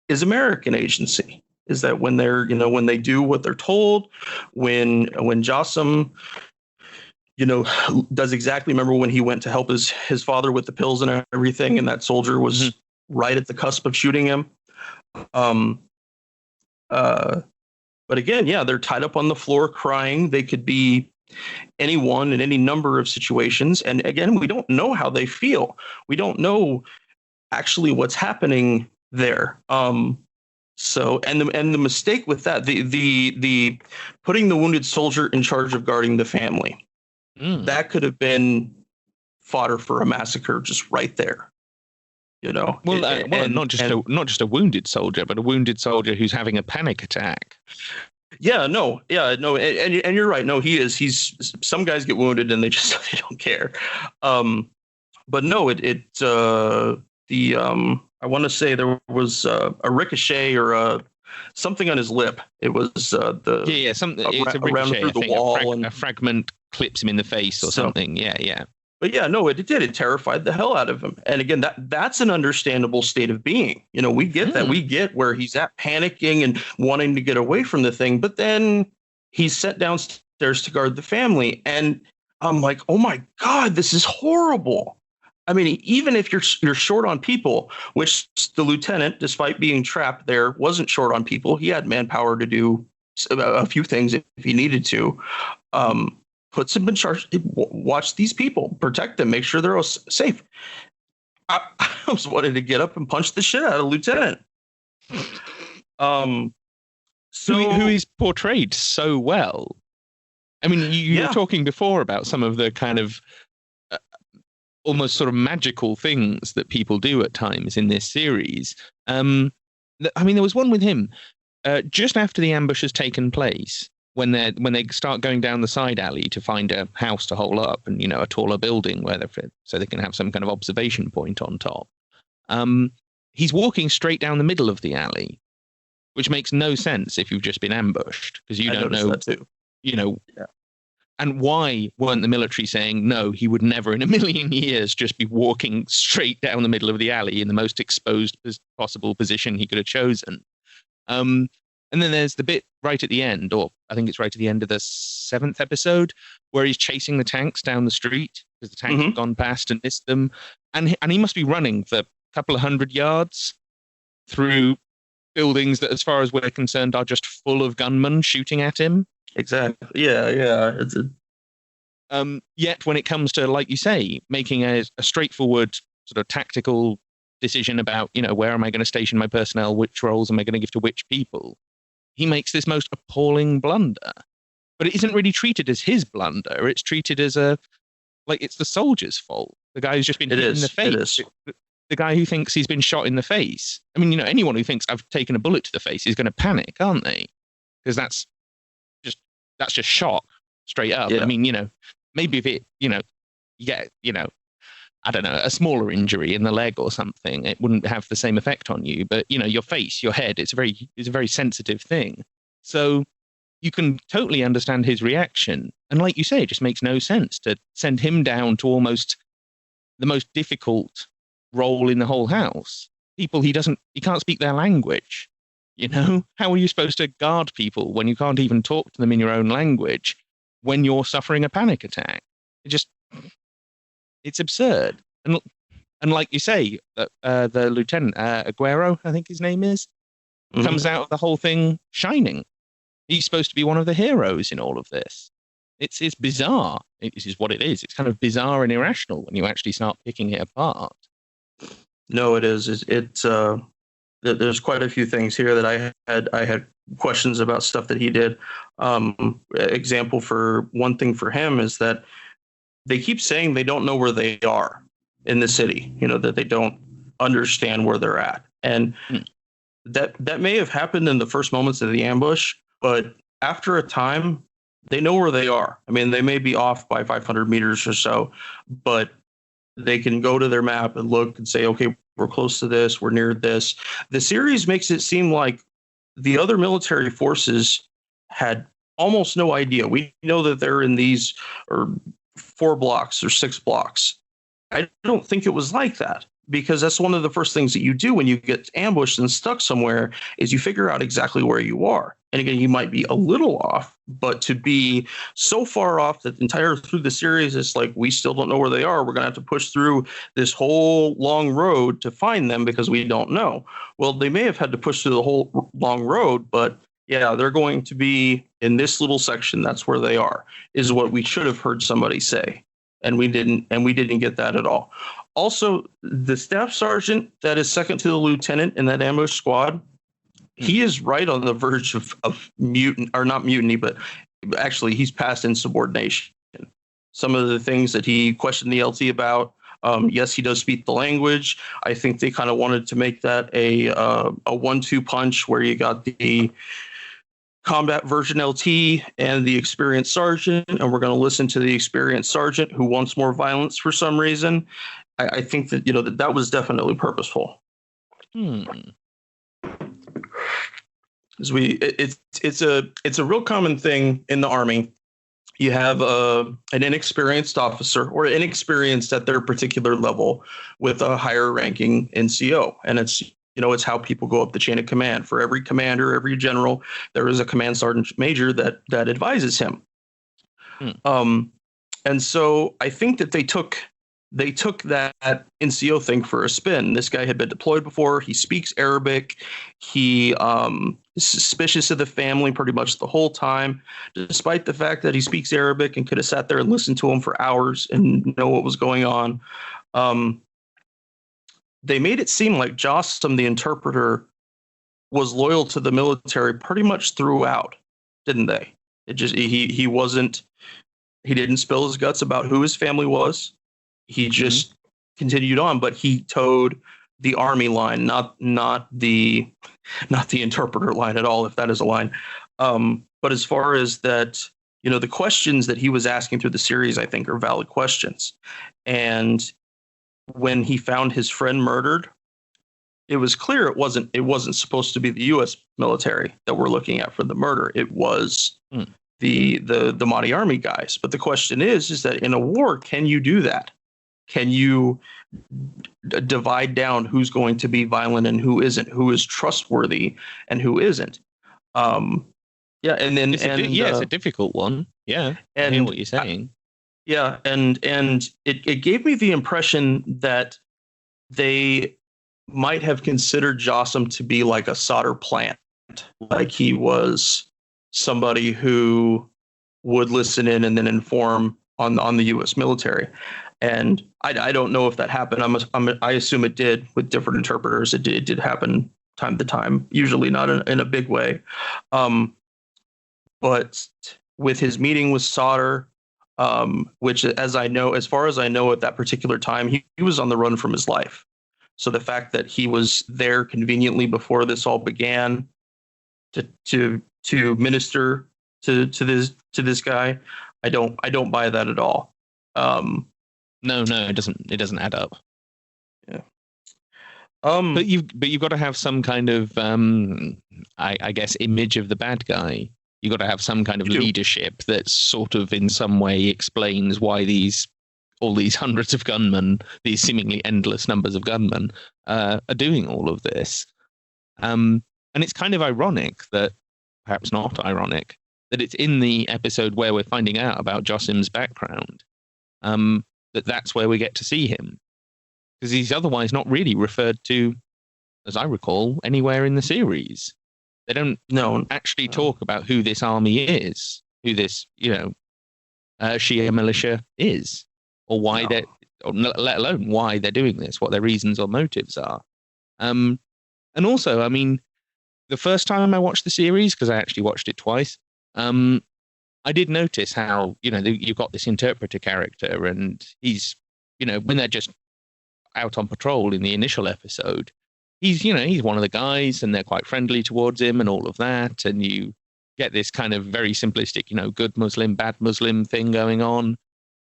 is American agency. is that when they're, when they do what they're told, when Jossam, does exactly, remember when he went to help his father with the pills and everything, and that soldier was right at the cusp of shooting him. But again, yeah, they're tied up on the floor crying. They could be anyone in any number of situations. And again, we don't know how they feel. We don't know actually what's happening there. So the mistake with that, the putting the wounded soldier in charge of guarding the family, that could have been fodder for a massacre just right there. Not just a wounded soldier, but a wounded soldier who's having a panic attack. No, and you're right. No, he's some guys get wounded and they don't care. But no, I want to say there was a ricochet or something on his lip. It was something. It's a ricochet. Through the wall, a fragment clips him in the face or something. Yeah. But yeah, no, it did. It terrified the hell out of him. And again, that's an understandable state of being. We get that. We get where he's at, panicking and wanting to get away from the thing. But then he's set downstairs to guard the family. And I'm like, oh my God, this is horrible. I mean, even if you're short on people, which the lieutenant, despite being trapped there, wasn't short on people. He had manpower to do a few things if he needed to. Puts him in charge. Watch these people, protect them, make sure they're all safe. I was wanting to get up and punch the shit out of Lieutenant. Who is portrayed so well. I mean, you were talking before about some of the kind of almost sort of magical things that people do at times in this series. I mean, there was one with him just after the ambush has taken place. When they start going down the side alley to find a house to hole up and a taller building so they can have some kind of observation point on top, he's walking straight down the middle of the alley, which makes no sense if you've just been ambushed because you don't know that too. Yeah. And why weren't the military saying no? He would never in a million years just be walking straight down the middle of the alley in the most exposed possible position he could have chosen. And then there's the bit right at the end, or I think it's right at the end of the 7th episode, where he's chasing the tanks down the street because the tanks have gone past and missed them. And he must be running for a couple of 100 yards through buildings that, as far as we're concerned, are just full of gunmen shooting at him. Exactly. Yeah. Yet when it comes to, like you say, making a straightforward sort of tactical decision about, where am I going to station my personnel, which roles am I going to give to which people, he makes this most appalling blunder. But it isn't really treated as his blunder. It's treated as it's the soldier's fault. The guy who's just been hit in the face. It is. The guy who thinks he's been shot in the face. I mean, anyone who thinks I've taken a bullet to the face is going to panic, aren't they? Because that's just shock straight up. Yeah. I mean, maybe if it, you get, I don't know, a smaller injury in the leg or something, it wouldn't have the same effect on you. But, your face, your head, it's a very sensitive thing. So you can totally understand his reaction. And like you say, it just makes no sense to send him down to almost the most difficult role in the whole house. People he can't speak their language. How are you supposed to guard people when you can't even talk to them in your own language when you're suffering a panic attack? It's absurd. And like you say, the Lieutenant Aguero, I think his name is, comes out of the whole thing shining. He's supposed to be one of the heroes in all of this. It's bizarre. It is what it is. It's kind of bizarre and irrational when you actually start picking it apart. No, it is. There's quite a few things here that I had questions about stuff that he did. Example for one thing for him is that they keep saying they don't know where they are in the city, that they don't understand where they're at. And that may have happened in the first moments of the ambush, but after a time, they know where they are. I mean, they may be off by 500 meters or so, but they can go to their map and look and say, okay, we're close to this, we're near this. The series makes it seem like the other military forces had almost no idea. We know that they're in these or 4 blocks or 6 blocks. I don't think it was like that. because that's one of the first things that you do when you get ambushed and stuck somewhere is you figure out exactly where you are. And again, you might be a little off, but to be so far off that the entire through the series, it's like we still don't know where they are. We're going to have to push through this whole long road to find them because we don't know. Well, they may have had to push through the whole long road, but yeah, they're going to be in this little section. That's where they are, is what we should have heard somebody say. And we didn't get that at all. Also, the staff sergeant that is second to the lieutenant in that ambush squad, he is right on the verge of mutant, or not mutiny, but actually he's past insubordination. Some of the things that he questioned the LT about, yes, he does speak the language. I think they kind of wanted to make that a 1-2 punch where you got the combat version LT and the experienced sergeant, and we're going to listen to the experienced sergeant who wants more violence for some reason. I think that that was definitely purposeful. As it's a real common thing in the Army. You have an inexperienced officer or inexperienced at their particular level with a higher ranking NCO, and it's how people go up the chain of command. For every commander, every general, there is a command sergeant major that advises him. And so I think that they took that NCO thing for a spin. This guy had been deployed before. He speaks Arabic. He is suspicious of the family pretty much the whole time, despite the fact that he speaks Arabic and could have sat there and listened to him for hours and know what was going on. They made it seem like Jossam, the interpreter, was loyal to the military pretty much throughout, didn't they? It just he didn't spill his guts about who his family was. He just continued on, but he towed the Army line, not the interpreter line at all, if that is a line. But as far as that, the questions that he was asking through the series, I think, are valid questions. And when he found his friend murdered, it was clear it wasn't supposed to be the U.S. military that we're looking at for the murder. It was the Mahdi Army guys. But the question is that in a war, can you do that? Can you divide down who's going to be violent and who isn't, who is trustworthy and who isn't? And then it's a difficult one. Yeah, and I hear what you're saying. And it gave me the impression that they might have considered Jossam to be like a solder plant, like he was somebody who would listen in and then inform on the U.S. military. And I don't know if that happened. I assume it did with different interpreters. It did happen time to time, usually not in a big way. But with his meeting with Solder, which, as far as I know, at that particular time, he was on the run from his life. So the fact that he was there conveniently before this all began to minister to this guy, I don't buy that at all. No, it doesn't add up. Yeah. But you've got to have some kind of I guess image of the bad guy. You've got to have some kind of leadership that sort of in some way explains why all these hundreds of gunmen, these seemingly endless numbers of gunmen, are doing all of this. And it's kind of ironic that, perhaps not ironic, that it's in the episode where we're finding out about Jossim's background, that's where we get to see him. Because he's otherwise not really referred to, as I recall, anywhere in the series. They don't actually talk about who this army is, who this, Shia militia is, or why let alone why they're doing this, what their reasons or motives are. And also, I mean, the first time I watched the series, because I actually watched it twice, I did notice how, you've got this interpreter character, and he's, when they're just out on patrol in the initial episode, he's one of the guys, and they're quite friendly towards him and all of that. And you get this kind of very simplistic, good Muslim, bad Muslim thing going on.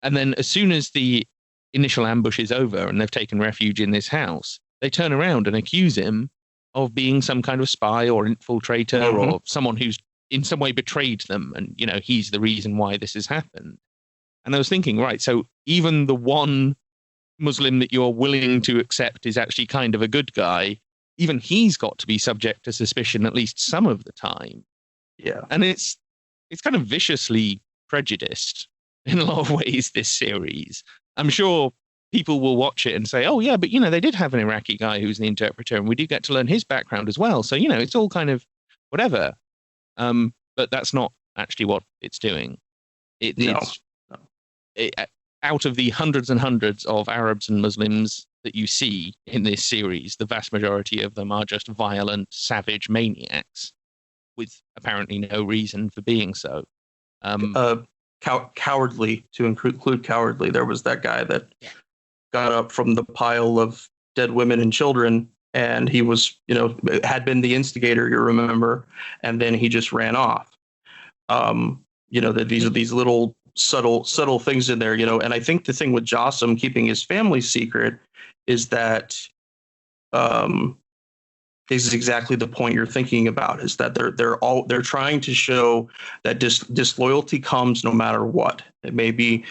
And then as soon as the initial ambush is over and they've taken refuge in this house, they turn around and accuse him of being some kind of spy or infiltrator or someone who's in some way betrayed them. And, he's the reason why this has happened. And I was thinking, right, so even the one Muslim that you're willing to accept is actually kind of a good guy, even he's got to be subject to suspicion at least some of the time. Yeah. And it's kind of viciously prejudiced in a lot of ways, this series. I'm sure people will watch it and say, oh, yeah, but, they did have an Iraqi guy who's the interpreter, and we do get to learn his background as well. So, it's all kind of whatever. But that's not actually what it's doing. Out of the hundreds and hundreds of Arabs and Muslims that you see in this series, the vast majority of them are just violent, savage maniacs with apparently no reason for being so. Cowardly, to include cowardly. There was that guy that got up from the pile of dead women and children, and he was, had been the instigator, you remember, and then he just ran off. That these are these little subtle things in there, and I think the thing with Jossam keeping his family secret is that is exactly the point you're thinking about, is that they're trying to show that disloyalty comes no matter what. It may be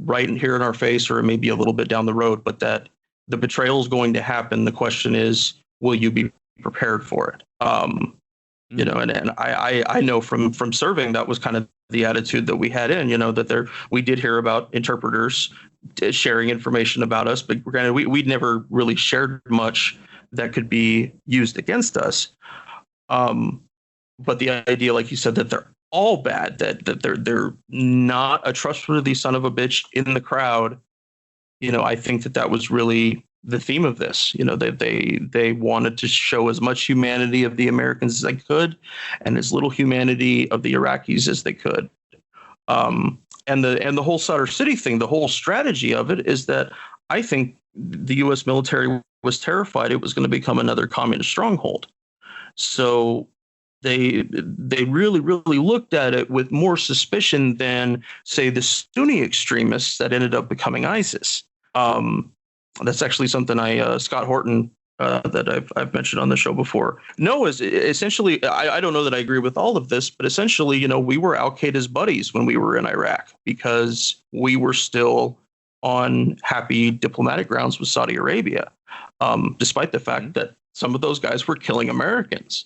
right here in our face, or it may be a little bit down the road, but that the betrayal is going to happen. The question is, will you be prepared for it? And I know from serving, that was kind of the attitude that we had that we did hear about interpreters sharing information about us, but granted, we'd never really shared much that could be used against us. But the idea, like you said, that they're all bad, that they're not a trustworthy son of a bitch in the crowd. I think that was really the theme of this. They wanted to show as much humanity of the Americans as they could, and as little humanity of the Iraqis as they could. And the whole Sadr City thing, the whole strategy of it is that I think the U.S. military was terrified it was going to become another communist stronghold. So they really, really looked at it with more suspicion than, say, the Sunni extremists that ended up becoming ISIS. That's actually something Scott Horton, that I've mentioned on the show before. No, is essentially, I don't know that I agree with all of this, but essentially, we were Al Qaeda's buddies when we were in Iraq, because we were still on happy diplomatic grounds with Saudi Arabia, despite the fact that some of those guys were killing Americans,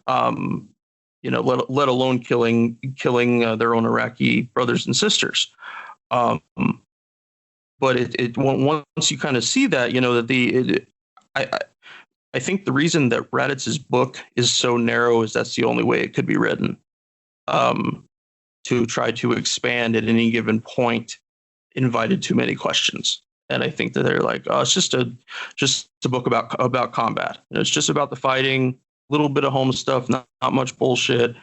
let alone killing their own Iraqi brothers and sisters. But once you kind of see that, I think the reason that Raditz's book is so narrow is that's the only way it could be written, to try to expand at any given point invited too many questions. And I think that they're like, oh, it's just a book about combat. It's just about the fighting, a little bit of home stuff, not much bullshit.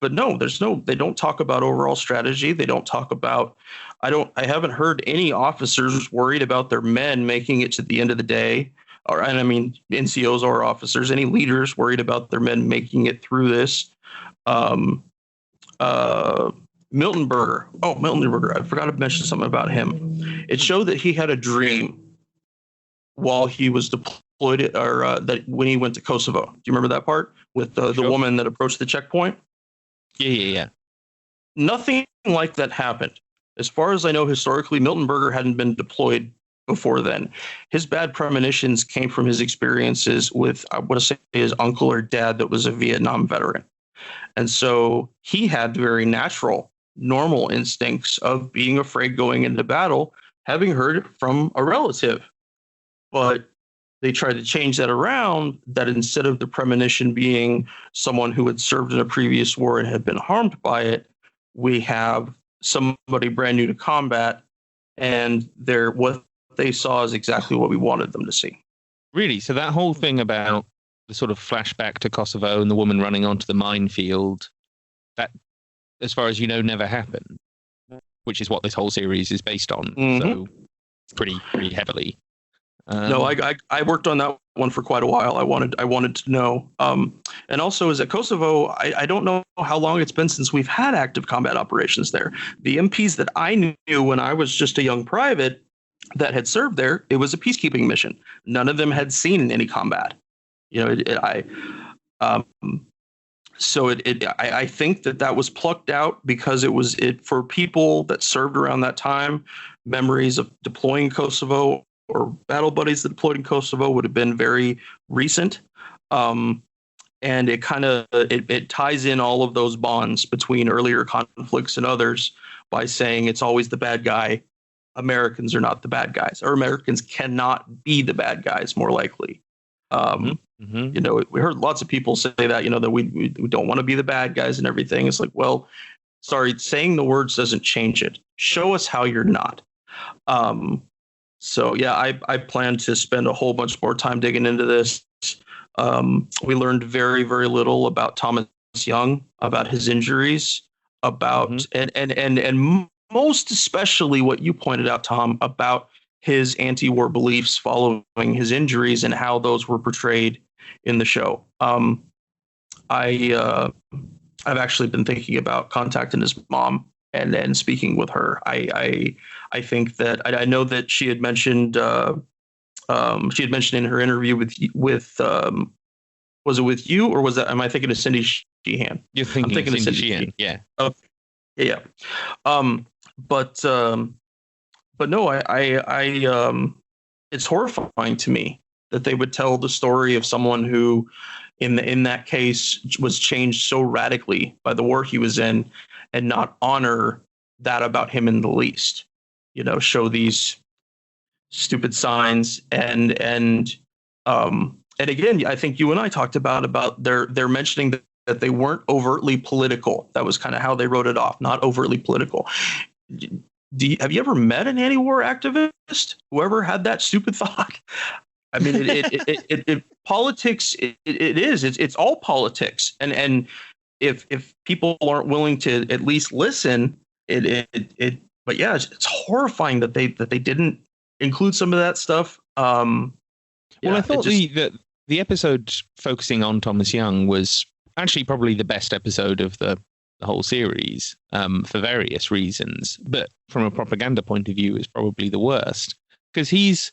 But no, they don't talk about overall strategy. They don't talk about, I haven't heard any officers worried about their men making it to the end of the day. And I mean, NCOs or officers, any leaders worried about their men making it through this. Milton Berger. I forgot to mention something about him. It showed that he had a dream while he was deployed, that when he went to Kosovo. Do you remember that part with the woman that approached the checkpoint? Yeah. Nothing like that happened. As far as I know, historically, Milton Berger hadn't been deployed before then. His bad premonitions came from his experiences with, I want to say, his uncle or dad that was a Vietnam veteran. And so he had very natural, normal instincts of being afraid going into battle, having heard from a relative. But they tried to change that around, that instead of the premonition being someone who had served in a previous war and had been harmed by it, we have somebody brand new to combat, and what they saw is exactly what we wanted them to see. Really? So that whole thing about the sort of flashback to Kosovo and the woman running onto the minefield, that, as far as you know, never happened, which is what this whole series is based on. Mm-hmm. So pretty heavily. No, I worked on that one for quite a while. I wanted to know. And also, is at Kosovo, I don't know how long it's been since we've had active combat operations there. The MPs that I knew when I was just a young private that had served there, it was a peacekeeping mission. None of them had seen any combat. So I think that was plucked out because it for people that served around that time. Memories of deploying in Kosovo or battle buddies that deployed in Kosovo would have been very recent. And it ties in all of those bonds between earlier conflicts and others by saying it's always the bad guy. Americans are not the bad guys, or Americans cannot be the bad guys, more likely. We heard lots of people say that, that we don't want to be the bad guys and everything. It's like, well, sorry, saying the words doesn't change it. Show us how you're not. So yeah, I plan to spend a whole bunch more time digging into this. We learned very, very little about Thomas Young, about his injuries, about and most especially what you pointed out, Tom, about his anti-war beliefs following his injuries and how those were portrayed in the show. I've actually been thinking about contacting his mom and speaking with her. I think that I know that she had mentioned in her interview with was it with you, or am I thinking of Cindy Sheehan? I'm thinking of Cindy Sheehan. Yeah. Okay. Yeah. But no, I it's horrifying to me that they would tell the story of someone who, in that case, was changed so radically by the war he was in, and not honor that about him in the least. Show these stupid signs and again, I think you and I talked about they're mentioning that they weren't overtly political. That was kind of how they wrote it off, not overtly political. Have you ever met an anti-war activist who ever had that stupid thought? I mean, politics. It's all politics, and if people aren't willing to at least listen, But yeah, it's horrifying that they didn't include some of that stuff. Well, I thought the episode focusing on Thomas Young was actually probably the best episode of the whole series, for various reasons. But from a propaganda point of view, is probably the worst, because he's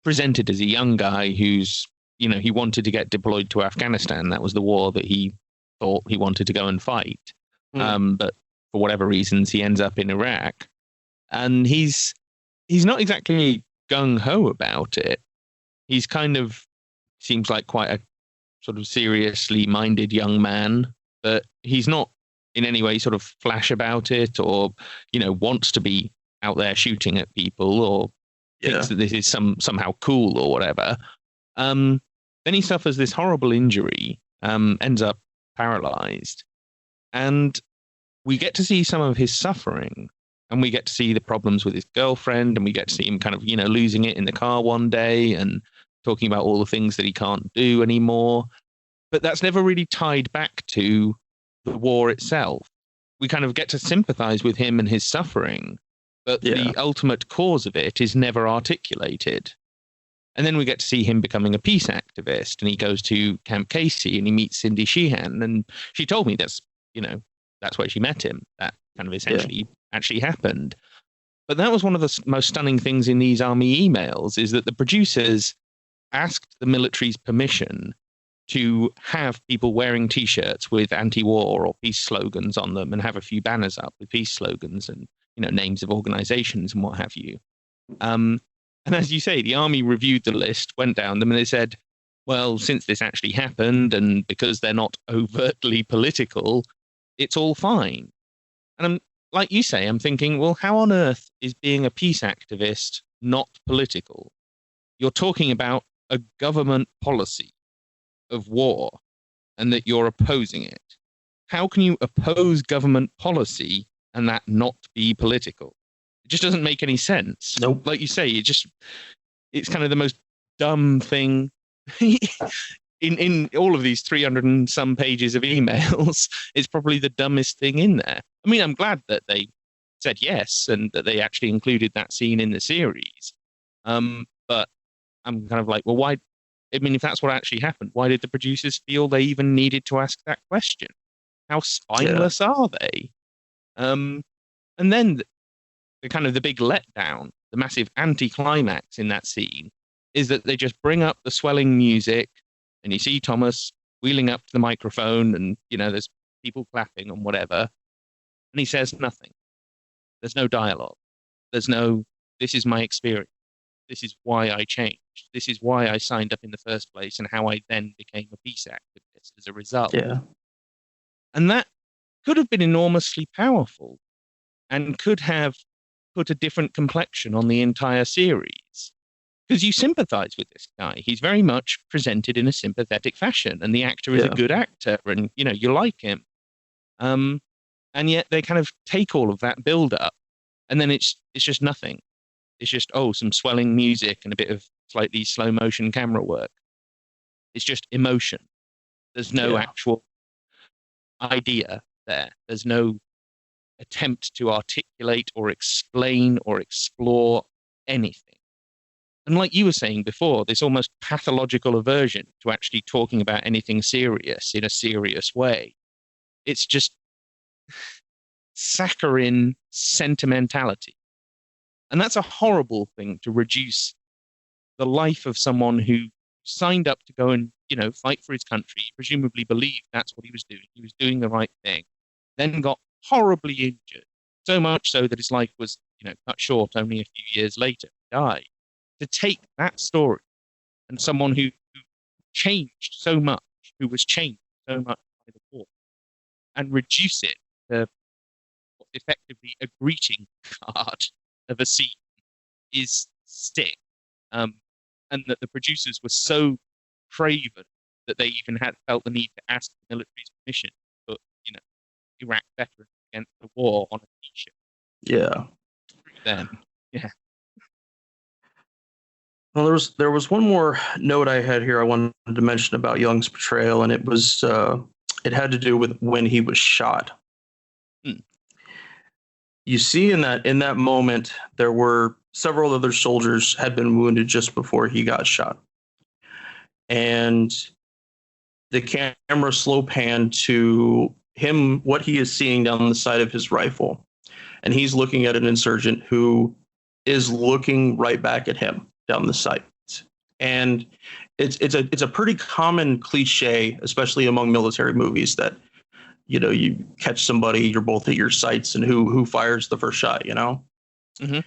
presented as a young guy who's, he wanted to get deployed to Afghanistan. That was the war that he thought he wanted to go and fight. But for whatever reasons, he ends up in Iraq, and he's not exactly gung ho about it. He's kind of seems like quite a sort of seriously minded young man, but he's not in any way sort of flash about it, or wants to be out there shooting at people, or thinks that this is somehow cool or whatever. Then he suffers this horrible injury, ends up paralyzed, and we get to see some of his suffering, and we get to see the problems with his girlfriend, and we get to see him kind of losing it in the car one day and talking about all the things that he can't do anymore. But that's never really tied back to the war itself. We kind of get to sympathize with him and his suffering, but the ultimate cause of it is never articulated. And then we get to see him becoming a peace activist, and he goes to Camp Casey and he meets Cindy Sheehan, and she told me that's where she met him. That kind of essentially actually happened. But that was one of the most stunning things in these army emails, is that the producers asked the military's permission to have people wearing T-shirts with anti-war or peace slogans on them, and have a few banners up with peace slogans and names of organizations and what have you. And as you say, the army reviewed the list, went down them, and they said, well, since this actually happened, and because they're not overtly political, it's all fine. And like you say, I'm thinking, well, how on earth is being a peace activist not political? You're talking about a government policy of war, and that you're opposing it. How can you oppose government policy and that not be political? It just doesn't make any sense. Nope. Like you say, it's kind of the most dumb thing in all of these 300 and some pages of emails. It's probably the dumbest thing in there. I mean, I'm glad that they said yes, and that they actually included that scene in the series. But I'm kind of like, well, why? I mean, if that's what actually happened, why did the producers feel they even needed to ask that question? How spineless are they? And then the big letdown, the massive anticlimax in that scene, is that they just bring up the swelling music, and you see Thomas wheeling up to the microphone, and there's people clapping and whatever, and he says nothing. There's no dialogue. There's no, this is my experience. This is why I changed. This is why I signed up in the first place, and how I then became a peace activist as a result. Yeah. And that could have been enormously powerful and could have put a different complexion on the entire series. Because you sympathize with this guy. He's very much presented in a sympathetic fashion, and the actor is a good actor, and you like him. And yet they kind of take all of that build up, and then it's just nothing. It's just some swelling music and a bit of slightly slow motion camera work. It's just emotion. There's no actual idea there. There's no attempt to articulate or explain or explore anything. And like you were saying before, this almost pathological aversion to actually talking about anything serious in a serious way. It's just saccharine sentimentality. And that's a horrible thing to reduce the life of someone who signed up to go and, fight for his country, presumably believed that's what he was doing. He was doing the right thing, then got horribly injured, so much so that his life was, cut short only a few years later. He died. To take that story and someone who changed so much, who was changed so much by the war, and reduce it to effectively a greeting card of a scene is sick. And that the producers were so craven that they even felt the need to ask the military's permission to put, Iraq veterans against the war on a t-shirt. Yeah. Then, yeah. Well, there was one more note I had here I wanted to mention about Young's portrayal, and it was it had to do with when he was shot. You see in that moment, there were several other soldiers had been wounded just before he got shot. And the camera slow panned to him, what he is seeing down the side of his rifle. And he's looking at an insurgent who is looking right back at him down the sight. And it's a pretty common cliche, especially among military movies, that you catch somebody, you're both at your sights, and who fires the first shot, Mm-hmm.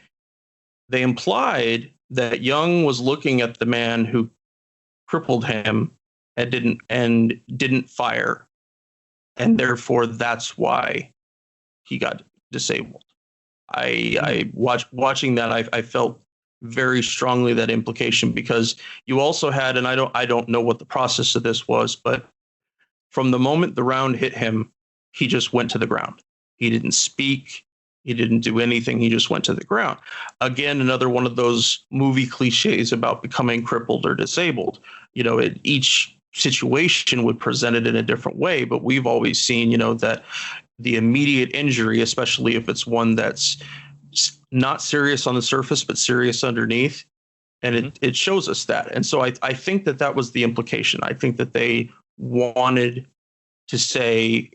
They implied that Young was looking at the man who crippled him and didn't fire, and therefore that's why he got disabled. I watching that, I felt very strongly that implication, because you also had, and I don't know what the process of this was, but from the moment the round hit him, he just went to the ground. He didn't speak. He didn't do anything. He just went to the ground. Again, another one of those movie cliches about becoming crippled or disabled. Each situation would present it in a different way, but we've always seen, that the immediate injury, especially if it's one that's not serious on the surface, but serious underneath, and it shows us that. And so I think that was the implication. I think that they wanted to say,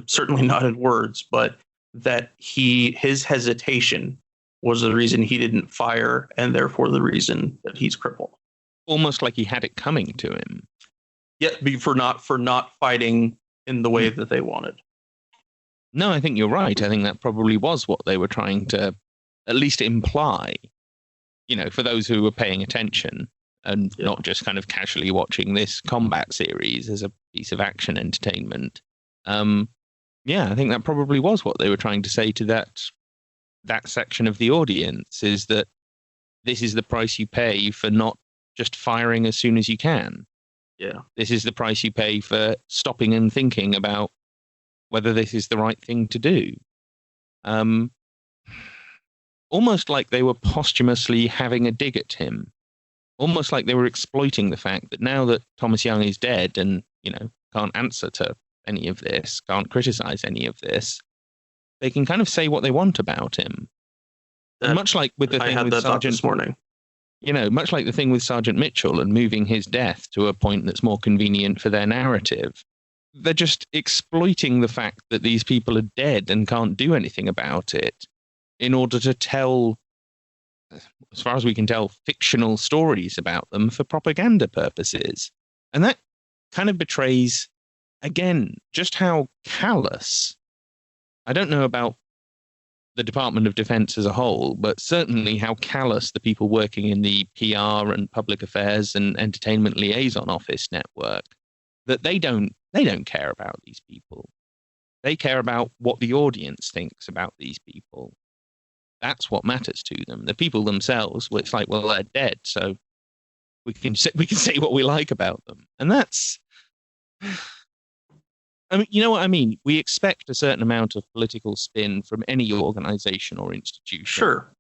certainly not in words, but that his hesitation was the reason he didn't fire, and therefore the reason that he's crippled. Almost like he had it coming to him. Yeah, for not fighting in the way that they wanted. No, I think you're right. I think that probably was what they were trying to at least imply, for those who were paying attention and not just kind of casually watching this combat series as a piece of action entertainment. I think that probably was what they were trying to say to that section of the audience, is that this is the price you pay for not just firing as soon as you can. Yeah. This is the price you pay for stopping and thinking about whether this is the right thing to do. Almost like they were posthumously having a dig at him. Almost like they were exploiting the fact that now that Thomas Young is dead and, can't answer to any of this, can't criticize any of this, they can kind of say what they want about him. And much like with the thing with Sergeant this morning. Much like the thing with Sergeant Mitchell and moving his death to a point that's more convenient for their narrative, they're just exploiting the fact that these people are dead and can't do anything about it in order to tell, as far as we can tell, fictional stories about them for propaganda purposes. And that kind of betrays, again, just how callous. I don't know about the Department of Defense as a whole, but certainly how callous the people working in the PR and public affairs and entertainment liaison office network, that they don't care about these people. They care about what the audience thinks about these people. That's what matters to them. The people themselves, well, it's like, well, they're dead, so we can say what we like about them. And that's, I mean, you know what I mean? We expect a certain amount of political spin from any organization or institution. Sure.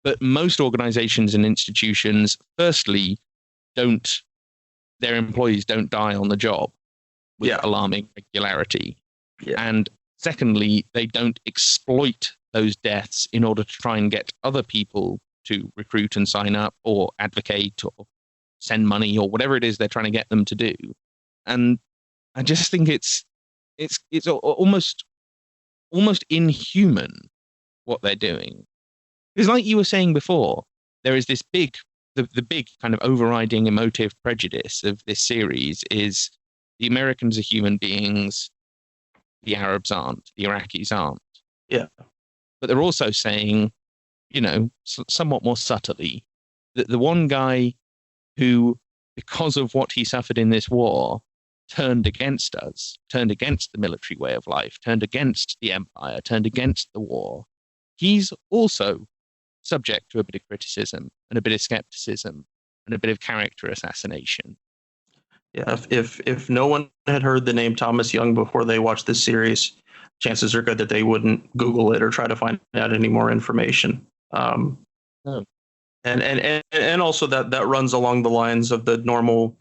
But most organizations and institutions, firstly, their employees don't die on the job with alarming regularity. Yeah. And secondly, they don't exploit those deaths in order to try and get other people to recruit and sign up or advocate or send money or whatever it is they're trying to get them to do. And I just think it's almost inhuman what they're doing. Because like you were saying before, there is this big, the big kind of overriding emotive prejudice of this series is the Americans are human beings, the Arabs aren't, the Iraqis aren't. Yeah. But they're also saying, you know, somewhat more subtly, that the one guy who, because of what he suffered in this war, turned against us, turned against the military way of life, turned against the empire, turned against the war, he's also subject to a bit of criticism and a bit of skepticism and a bit of character assassination. Yeah, if no one had heard the name Thomas Young before they watched this series, chances are good that they wouldn't Google it or try to find out any more information. No. And also that runs along the lines of the normal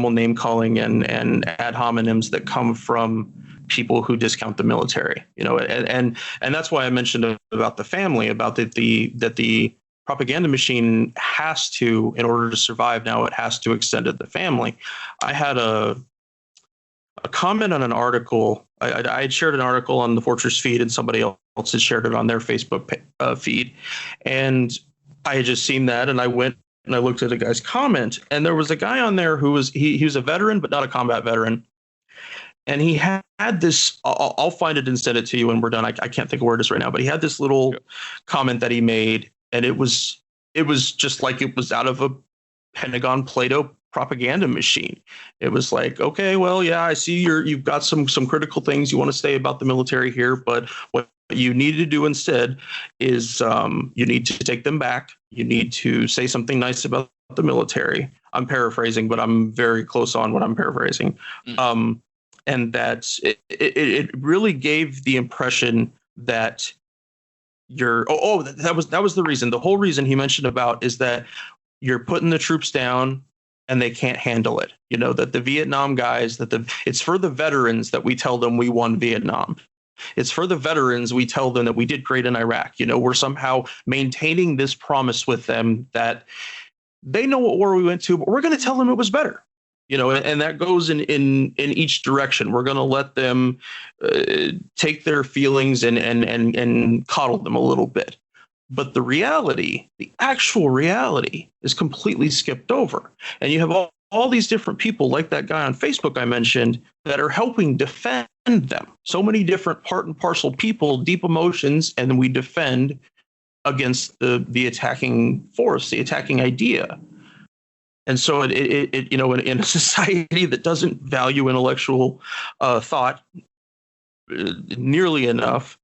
name calling and ad hominems that come from people who discount the military, you know, and that's why I mentioned about the family, about that the propaganda machine has to, in order to survive now, it has to extend to the family. I had a comment on an article. I had shared an article on the Fortress feed, and somebody else had shared it on their Facebook feed, and I had just seen that, and I went and I looked at a guy's comment, and there was a guy on there who was he was a veteran, but not a combat veteran. And he had this, I'll find it and send it to you when we're done. I can't think of where it is right now, but he had this little comment that he made, and it was just like it was out of a Pentagon Play-Doh propaganda machine. It was like, okay, well, yeah, I see you've got some critical things you want to say about the military here, but what you need to do instead is you need to take them back. You need to say something nice about the military. I'm paraphrasing, but I'm very close on what I'm paraphrasing. And that it really gave the impression that that was the reason. The whole reason he mentioned about is that you're putting the troops down and they can't handle it. You know, that the Vietnam guys, it's for the veterans that we tell them we won Vietnam. It's for the veterans we tell them that we did great in Iraq. You know, we're somehow maintaining this promise with them that they know what war we went to, but we're going to tell them it was better. You know, and that goes in each direction. We're going to let them take their feelings and coddle them a little bit. But the actual reality is completely skipped over. And you have all these different people like that guy on Facebook I mentioned that are helping defend them. So many different part and parcel people, deep emotions, and then we defend against the attacking force, the attacking idea. And so it you know, in a society that doesn't value intellectual thought nearly enough,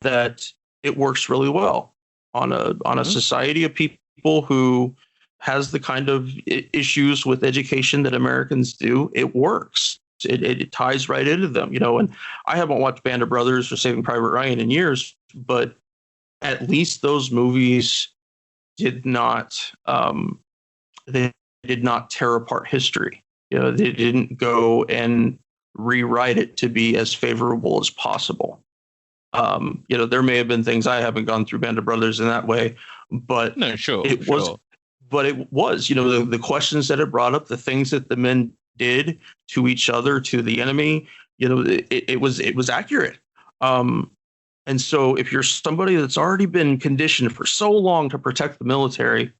that it works really well on a society of people who has the kind of issues with education that Americans do. It works. It ties right into them, you know. And I haven't watched Band of Brothers or Saving Private Ryan in years, but at least those movies did not they did not tear apart history. You know, they didn't go and rewrite it to be as favorable as possible. You know, there may have been things I haven't gone through Band of Brothers in that way, but no, sure, it was, you know, the questions that it brought up, the things that the men did to each other, to the enemy, you know, it was accurate. And so if you're somebody that's already been conditioned for so long to protect the military,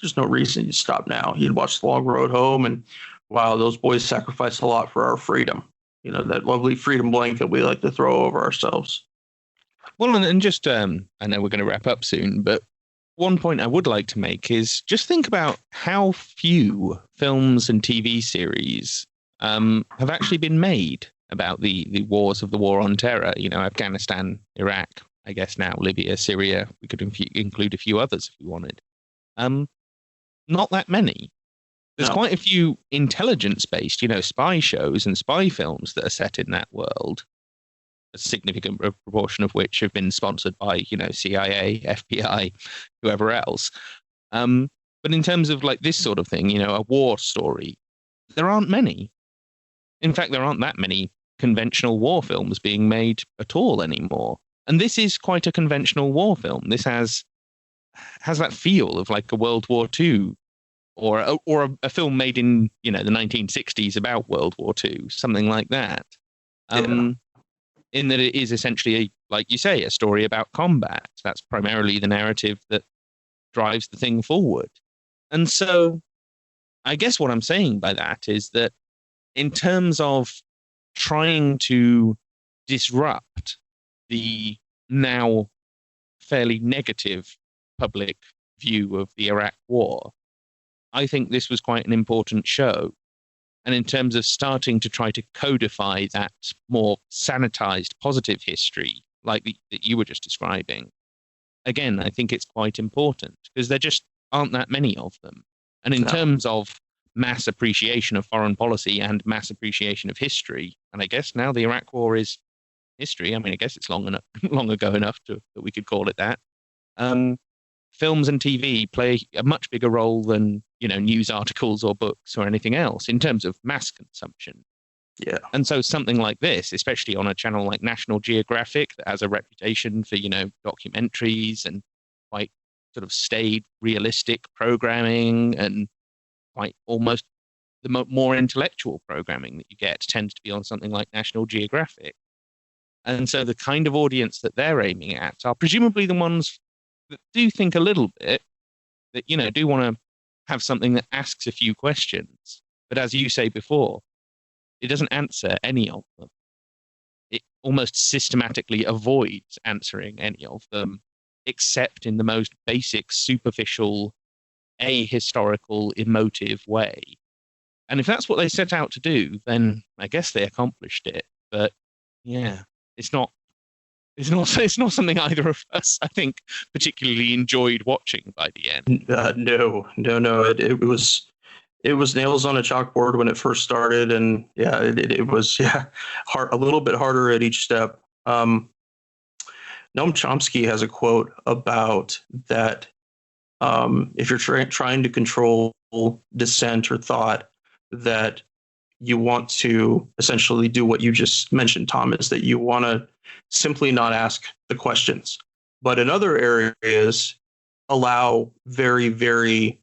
there's no reason you stop now. You'd watch The Long Road Home, and wow, those boys sacrificed a lot for our freedom. That lovely freedom blanket we like to throw over ourselves. Well, and just I know we're going to wrap up soon, but one point I would like to make is just think about how few films and TV series have actually been made about the wars of the War on Terror. Afghanistan, Iraq, I guess now Libya, Syria. We could include a few others if we wanted. Not that many. There's quite a few intelligence-based, spy shows and spy films that are set in that world. A significant proportion of which have been sponsored by, CIA, FBI, whoever else. But in terms of like this sort of thing, a war story, there aren't many. In fact, there aren't that many conventional war films being made at all anymore. And this is quite a conventional war film. This has that feel of like a World War II or a film made in, the 1960s about World War II, something like that. In that it is essentially, like you say, a story about combat. That's primarily the narrative that drives the thing forward. And so I guess what I'm saying by that is that in terms of trying to disrupt the now fairly negative public view of the Iraq War, I think this was quite an important show. And in terms of starting to try to codify that more sanitized positive history, like that you were just describing, again, I think it's quite important because there just aren't that many of them. And in terms of mass appreciation of foreign policy and mass appreciation of history, and I guess now the Iraq War is history. I mean, I guess it's long ago enough that we could call it that. Films and TV play a much bigger role than, news articles or books or anything else in terms of mass consumption. Yeah. And so something like this, especially on a channel like National Geographic that has a reputation for, documentaries and quite sort of staid, realistic programming and quite almost the more intellectual programming that you get tends to be on something like National Geographic. And so the kind of audience that they're aiming at are presumably the ones that do think a little bit, that, do want to have something that asks a few questions. But as you say before, it doesn't answer any of them. It almost systematically avoids answering any of them, except in the most basic, superficial, ahistorical, emotive way. And if that's what they set out to do, then I guess they accomplished it. But yeah, it's not something either of us, I think, particularly enjoyed watching by the end. No. It was nails on a chalkboard when it first started, and it was hard, a little bit harder at each step. Noam Chomsky has a quote about that. If you're trying to control dissent or thought, that you want to essentially do what you just mentioned, Tom, is that you want to simply not ask the questions. But in other areas, allow very, very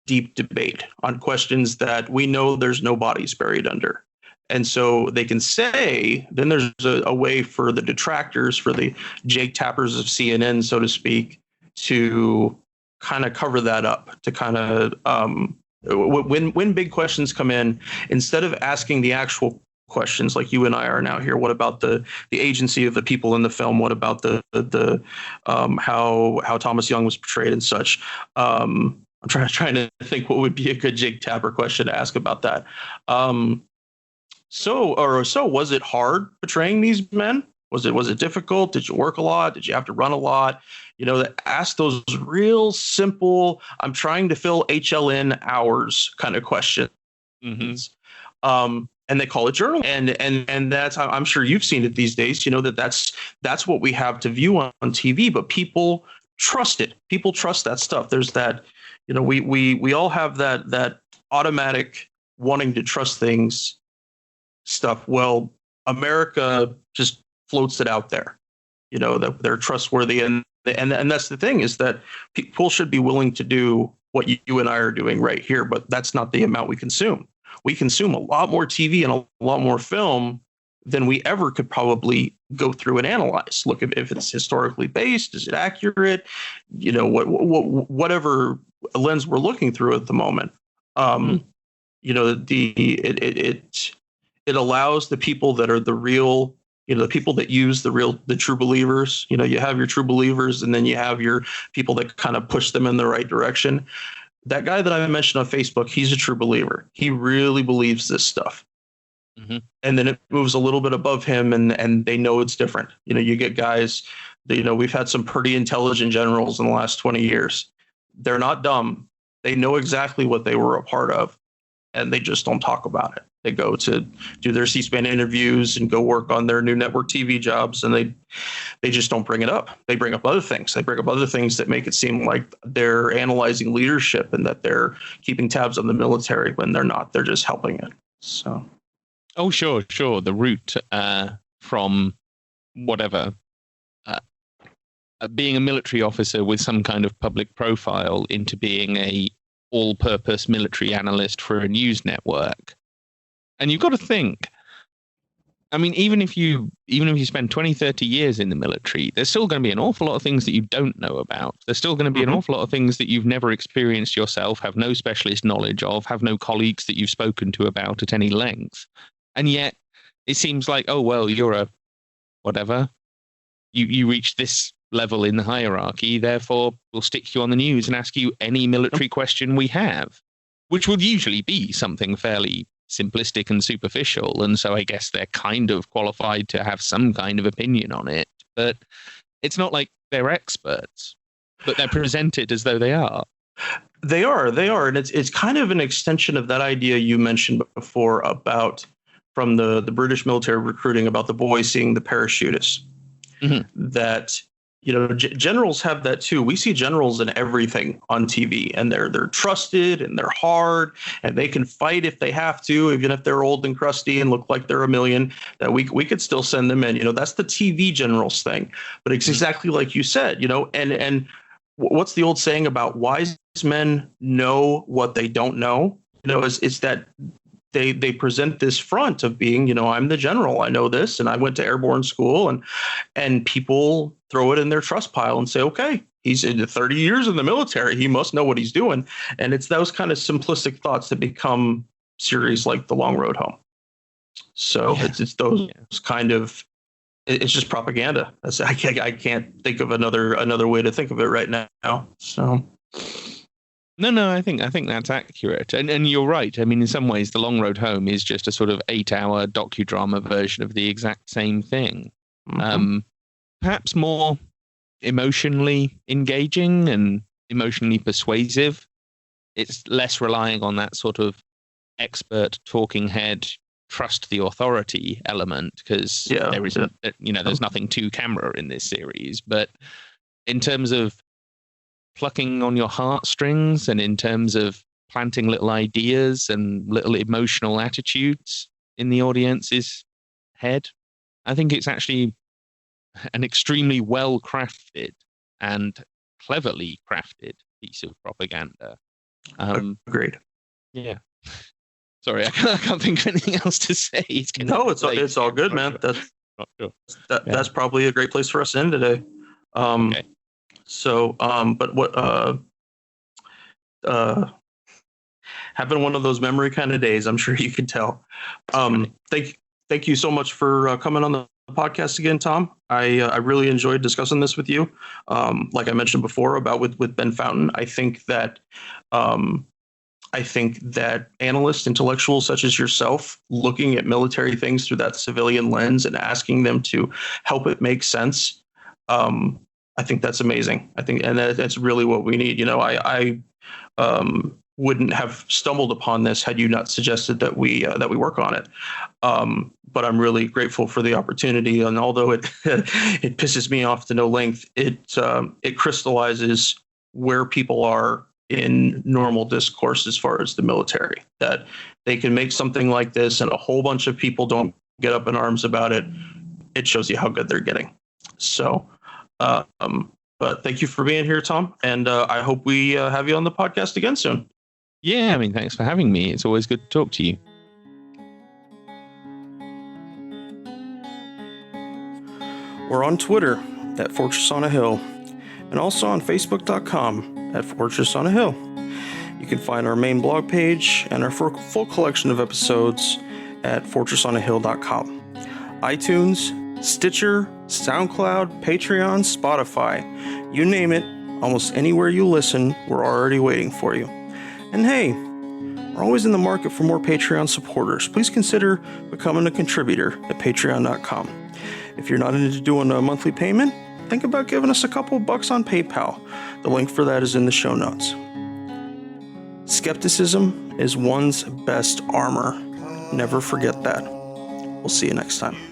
deep debate on questions that we know there's no bodies buried under. And so they can say, then there's a way for the detractors, for the Jake Tappers of CNN, so to speak, to kind of cover that up, to kind of when big questions come in, instead of asking the actual questions like you and I are now here, what about the agency of the people in the film? What about the how Thomas Young was portrayed and such? I'm trying to think what would be a good Jake Tapper question to ask about that. So was it hard portraying these men? Was it difficult? Did you work a lot? Did you have to run a lot? Ask those real simple, I'm trying to fill HLN hours kind of questions. Mm-hmm. And they call it journal. And that's, I'm sure you've seen it these days, that's what we have to view on TV, but people trust it. People trust that stuff. There's that, we all have that automatic wanting to trust things stuff. Well, America just floats it out there, that they're trustworthy. And that's the thing, is that people should be willing to do what you and I are doing right here, but that's not the amount we consume. We consume a lot more TV and a lot more film than we ever could probably go through and analyze. Look, if it's historically based, is it accurate? Whatever lens we're looking through at the moment. You know, it allows the people that are the real, you know, the people that use the true believers. You know, you have your true believers, and then you have your people that kind of push them in the right direction. That guy that I mentioned on Facebook, he's a true believer. He really believes this stuff. And then it moves a little bit above him, and they know it's different. You know, you get guys that, you know, we've had some pretty intelligent generals in the last 20 years. They're not dumb. They know exactly what they were a part of, and they just don't talk about it. They go to do their C-SPAN interviews and go work on their new network TV jobs, and they just don't bring it up. They bring up other things. They bring up other things that make it seem like they're analyzing leadership and that they're keeping tabs on the military when they're not. They're just helping it. So. Oh, sure. The route from whatever, being a military officer with some kind of public profile into being a all-purpose military analyst for a news network. And you've got to think, I mean, even if you spend 20, 30 years in the military, there's still going to be an awful lot of things that you don't know about. There's still going to be an awful lot of things that you've never experienced yourself, have no specialist knowledge of, have no colleagues that you've spoken to about at any length. And yet it seems like, oh, well, you're a whatever. You reach this level in the hierarchy, therefore we'll stick you on the news and ask you any military question we have, which will usually be something fairly simplistic and superficial. And so I guess they're kind of qualified to have some kind of opinion on it. But it's not like they're experts, but they're presented as though they are. They are. And it's kind of an extension of that idea you mentioned before about from the British military recruiting about the boys seeing the parachutists. That, you know, generals have that too. We see generals in everything on TV, and they're trusted and they're hard and they can fight if they have to, even if they're old and crusty and look like they're a million. That we could still send them in. You know, that's the TV generals thing. But it's exactly like you said. You know, and what's the old saying about wise men know what they don't know? You know, it's that. They present this front of being, you know, I'm the general, I know this, and I went to airborne school, and people throw it in their trust pile and say, okay, he's in 30 years in the military, he must know what he's doing. And it's those kind of simplistic thoughts that become series like The Long Road Home. So it's those kind of, it's just propaganda. I can't think of another way to think of it right now. So. No, I think that's accurate. And you're right. I mean, in some ways, The Long Road Home is just a sort of 8-hour docudrama version of the exact same thing. Perhaps more emotionally engaging and emotionally persuasive. It's less relying on that sort of expert talking head, trust the authority element, because there isn't, you know, there's nothing to camera in this series. But in terms of plucking on your heartstrings and in terms of planting little ideas and little emotional attitudes in the audience's head, I think it's actually an extremely well crafted and cleverly crafted piece of propaganda. Agreed. Yeah. Sorry, I can't think of anything else to say. It's all good, man. That's probably a great place for us to end today. Okay. So, but what, having one of those memory kind of days, I'm sure you can tell. Thank you so much for coming on the podcast again, Tom. I really enjoyed discussing this with you. Like I mentioned before about with Ben Fountain, I think that analysts, intellectuals such as yourself, looking at military things through that civilian lens and asking them to help it make sense, I think that's amazing. And that's really what we need. You know, I wouldn't have stumbled upon this had you not suggested that we work on it. But I'm really grateful for the opportunity. And although it it pisses me off to no length, it crystallizes where people are in normal discourse as far as the military. That they can make something like this, and a whole bunch of people don't get up in arms about it. It shows you how good they're getting. So. But thank you for being here, Tom, and I hope we have you on the podcast again soon. Yeah, I mean, thanks for having me. It's always good to talk to you. We're on Twitter at Fortress on a Hill, and also on Facebook.com at Fortress on a Hill. You can find our main blog page and our full collection of episodes at fortressonahill.com. iTunes, Stitcher, SoundCloud, Patreon, Spotify, you name it, almost anywhere you listen, we're already waiting for you. And hey, we're always in the market for more Patreon supporters. Please consider becoming a contributor at patreon.com. If you're not into doing a monthly payment, think about giving us a couple bucks on PayPal. The link for that is in the show notes. Skepticism is one's best armor. Never forget that. We'll see you next time.